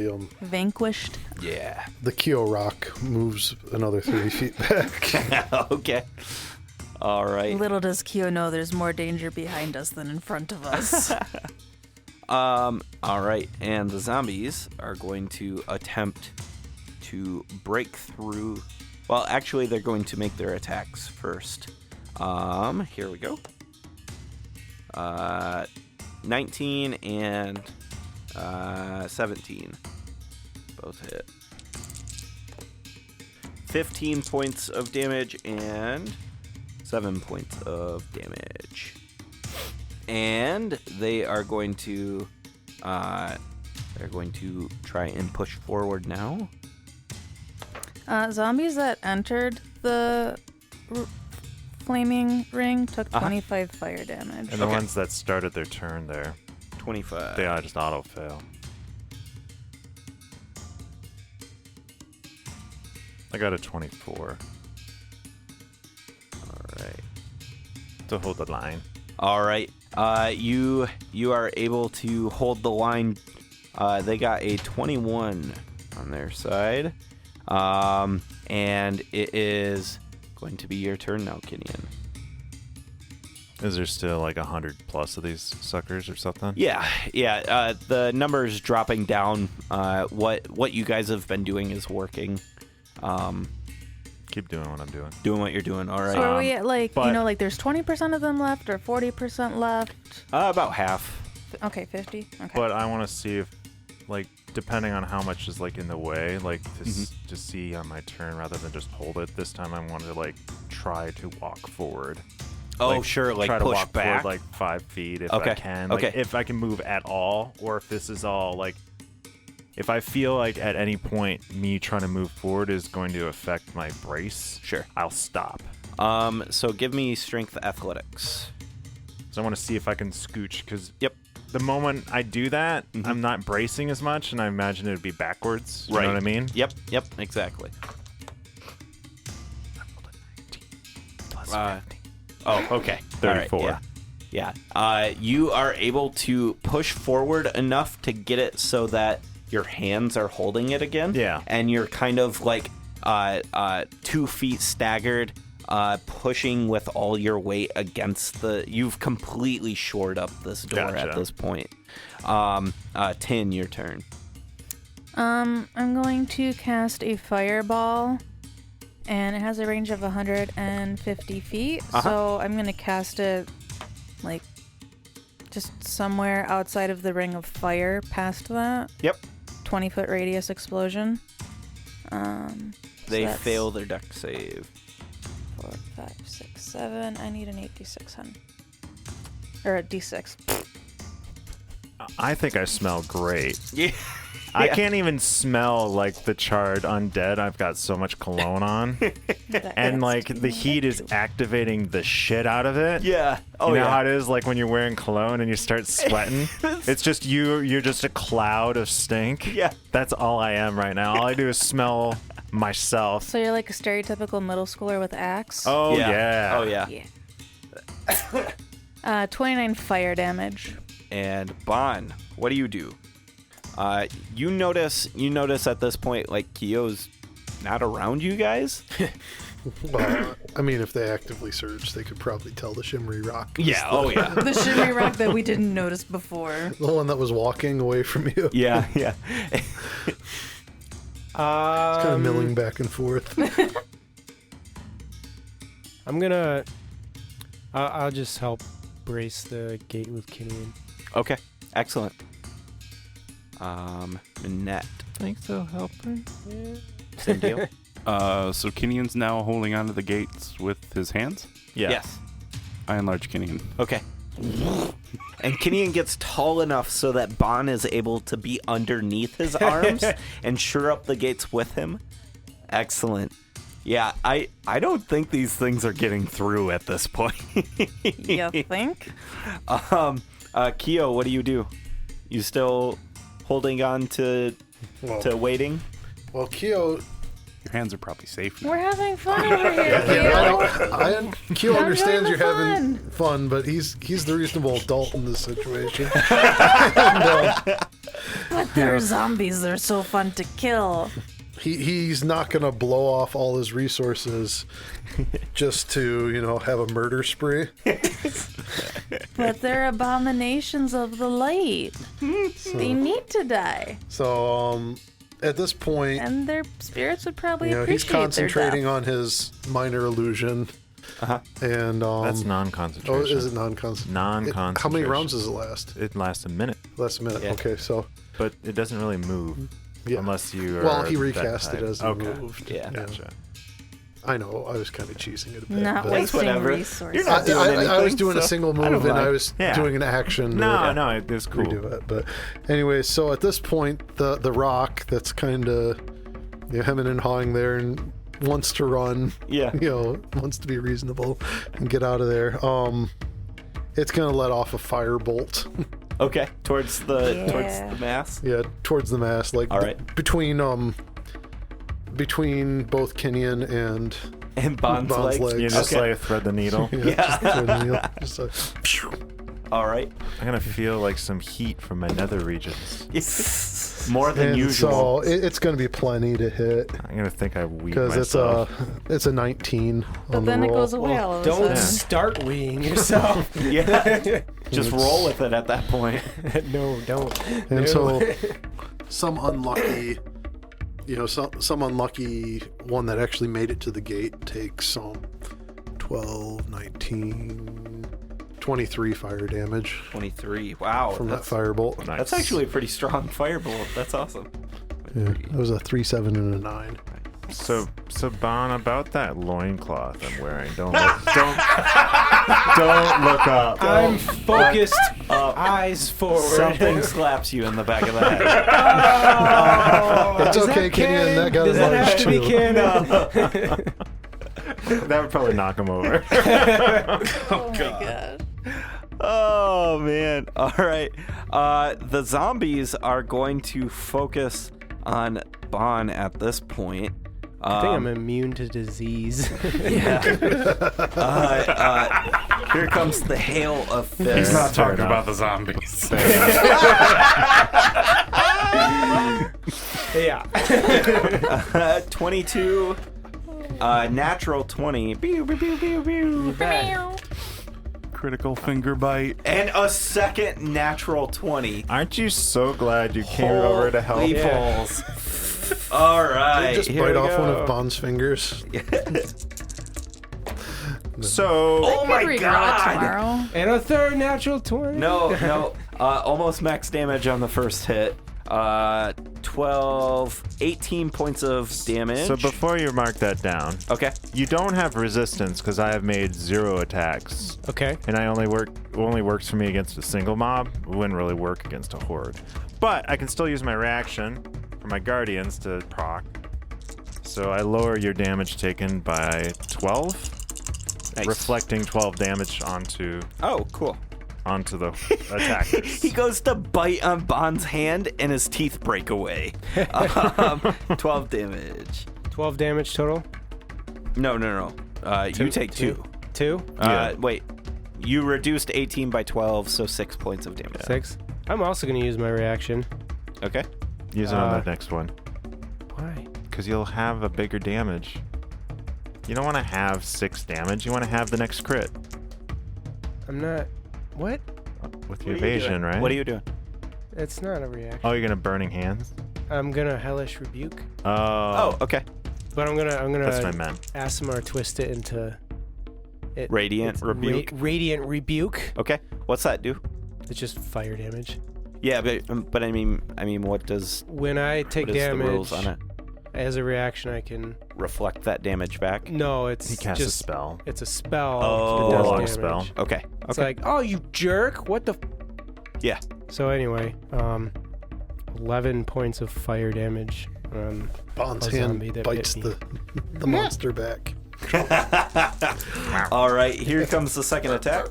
Vanquished? Yeah. the Kyo Rock moves another 30 feet back. Okay. All right. Little does Kyo know there's more danger behind us than in front of us. All right. And the zombies are going to attempt to break through. Well, actually, they're going to make their attacks first. Here we go. 19 and 17. Both hit. 15 points of damage and 7 points of damage. And they are going to try and push forward now. Zombies that entered the flaming ring took Uh-huh. 25 fire damage. And the ones that started their turn there, 25. they just auto fail. I got a 24 All right. to hold the line. All right. You are able to hold the line. They got a 21 on their side. And it is going to be your turn now, Kinian. Is there still like 100 plus of these suckers or something? Yeah. The number is dropping down. What you guys have been doing is working. Keep doing what I'm doing. Doing what you're doing. All right. So are we at but- there's 20% of them left or 40% left? About half. Okay, 50? Okay. But I want to see if, like, depending on how much is like in the way, like to see on my turn rather than just hold it. This time I want to like try to walk forward. Oh, sure. Like try to push walk back. forward like 5 feet if Okay, I can. Like, okay. if I can move at all, or if this is all like, if I feel like at any point me trying to move forward is going to affect my brace, Sure. I'll stop. So give me strength athletics. So I want to see if I can scooch because Yep. the moment I do that, I'm not bracing as much, and I imagine it would be backwards. You know what I mean? Yep, exactly. Plus Oh, okay. 34. All right, Yeah. You are able to push forward enough to get it so that your hands are holding it again. Yeah. And you're kind of like 2 feet staggered, pushing with all your weight against you've completely shored up this door Gotcha. at this point. Tin, your turn. I'm going to cast a fireball, and it has a range of 150 feet. So I'm going to cast it, like, just somewhere outside of the ring of fire past that. Yep. 20-foot radius explosion. They that's fail their deck save. 4, 5, 6, 7. I need an 8d6, hun. Or a d6. I think I smell great. Yeah. I can't even smell like the charred undead. I've got so much cologne on. And like the heat is activating the shit out of it. Yeah. Oh, you know yeah. how it is like when you're wearing cologne and you start sweating? It's just you're just a cloud of stink. Yeah. That's all I am right now. All I do is smell myself. So you're like a stereotypical middle schooler with axe? Oh yeah. Oh, yeah. Yeah. 29 fire damage. And Bon, what do you do? You notice at this point, like, Kyo's not around you guys. Well, I mean, if they actively search, they could probably tell the shimmery rock. Yeah. Oh, yeah. The shimmery rock that we didn't notice before. The one that was walking away from you. Yeah. Yeah. It's kind of milling back and forth. I'm gonna. I'll just help brace the gate with Kinian. Okay. Excellent. Minette. Thanks, so helper. Same deal. So Kinian's now holding onto the gates with his hands? Yeah. Yes. I enlarge Kinian. Okay. And Kinian gets tall enough so that Bon is able to be underneath his arms and sure up the gates with him. Excellent. Yeah, I don't think these things are getting through at this point. You think? Kyo, what do you do? You still holding on to waiting? Well, Kyo, Your hands are probably safe now. We're having fun over here, Kyo. Kyo understands having you're having fun. fun, but he's the reasonable adult in this situation. But they're zombies. They're so fun to kill. He's not gonna blow off all his resources just to, have a murder spree. But they're abominations of the light. They need to die. So, at this point, And their spirits would probably appreciate he's concentrating their on his minor illusion. Uh-huh. And That's non-concentration. oh, is it non-concentration? Non-concentration. How many rounds does it last? It lasts a minute, Last minute. Yeah. Okay, so but it doesn't really move yeah. unless you are. Well, he that recast it type. as he okay. moved. Yeah. Gotcha. I know. I was kind of cheesing it a bit. Not but wasting whatever. resources. You're not doing I was anything, doing a so single I don't move and mind. I was Yeah. doing an action. to No, it was cool. redo it. But anyway, so at this point, the rock that's kind of hemming and hawing there and wants to run. Yeah. Wants to be reasonable and get out of there. It's gonna let off a fire bolt. Okay. Towards the Yeah. mass. Yeah, towards the mast, like All right. between both Kinian and And Bon's Bon's legs. legs. You just Okay. like thread the needle. Yeah. just like, All right. I'm gonna feel like some heat from my nether regions. More than and usual. so it's going to be plenty to hit I'm gonna think I weed because myself. it's a 19 But on then the it roll. goes away all of a Don't sudden. start weeing yourself. Yeah. Just roll with it at that point. No, don't. And No. so some unlucky, some unlucky one that actually made it to the gate takes 12, 19, 23 fire damage 23. Wow. from that firebolt. Nice. That's actually a pretty strong firebolt. That's awesome. Yeah, it was a 3, 7, and a 9. So Bon, about that loincloth I'm wearing. Don't look up. I'm focused. Eyes forward. Something slaps you in the back of the head. It's Is okay, that Kenyon. That got Does that have to be enlarged too. canon? That would probably knock him over. Oh my god. Oh, man. All right. The zombies are going to focus on Bon at this point. I think I'm immune to disease. Yeah. Here comes the hail of fists. He's not Fair talking enough. about the zombies. Yeah. 22, natural 20, pew, pew, pew, pew, pew. Critical finger bite. And a second natural 20. Aren't you so glad you came over to help? Holy balls. All right. Just here bite we off one go. of Bond's fingers. So, Oh my Could regrow it god. tomorrow. And a third natural 20. No. Almost max damage on the first hit. 18 points of damage. so before you mark that down, Okay. you don't have resistance because I have made 0 attacks, Okay. and I only works for me against a single mob. It wouldn't really work against a horde, but I can still use my reaction for my guardians to proc. So I lower your damage taken by 12, Nice. reflecting 12 damage onto Oh, cool. the attackers. He goes to bite on Bond's hand and his teeth break away. 12 damage. 12 damage total. No. You take 2. 2. Yeah. Wait. You reduced 18 by 12, so 6 points of damage. 6. I'm also going to use my reaction. Okay. Use it on the next one, Why? because you'll have a bigger damage. You don't want to have 6 damage. You want to have the next crit I'm not. What? with your evasion, right? What are you doing? It's not a reaction. Oh, you're gonna burning hands. I'm going to hellish rebuke. Oh, okay. But I'm that's what I gonna meant. Asimar twist it into Radiant it's rebuke. Radiant rebuke. Okay. What's that do? It's just fire damage. Yeah, but I mean, what does When I take what is the damage rules on it? as a reaction, I can. Reflect that damage back. No, it's He casts a just spell. it's a spell. Oh. that does Warlock damage. spell. Okay. It's Okay. like, oh, you jerk! What the? Yeah. So anyway, 11 points of fire damage. Bond's A hand zombie that bites bit the monster back. All right. Here comes the second attack.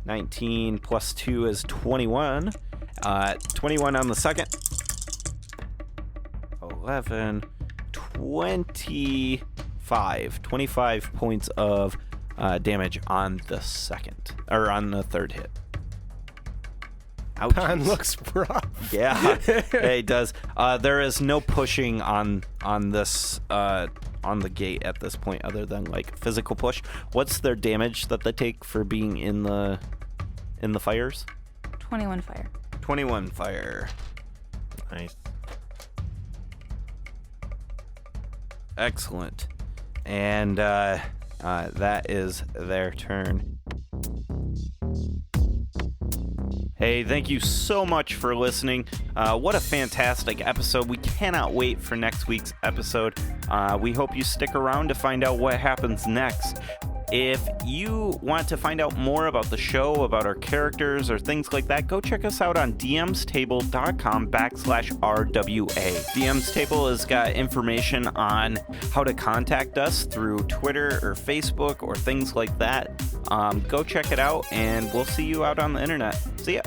19 plus 2 is 21. 21 on the second. 11, 25. 25 points of damage on the second, or on the third hit. Ouch. Pond looks rough. Yeah, it does. There is no pushing on this on the gate at this point, other than like physical push. What's their damage that they take for being in the fires? 21 fire. 21 fire. Nice. Excellent. And that is their turn. Hey, thank you so much for listening. What a fantastic episode. We cannot wait for next week's episode. We hope you stick around to find out what happens next. If you want to find out more about the show, about our characters, or things like that, go check us out on dmstable.com/RWA. DM's Table has got information on how to contact us through Twitter or Facebook or things like that. Go check it out, and we'll see you out on the internet. See ya.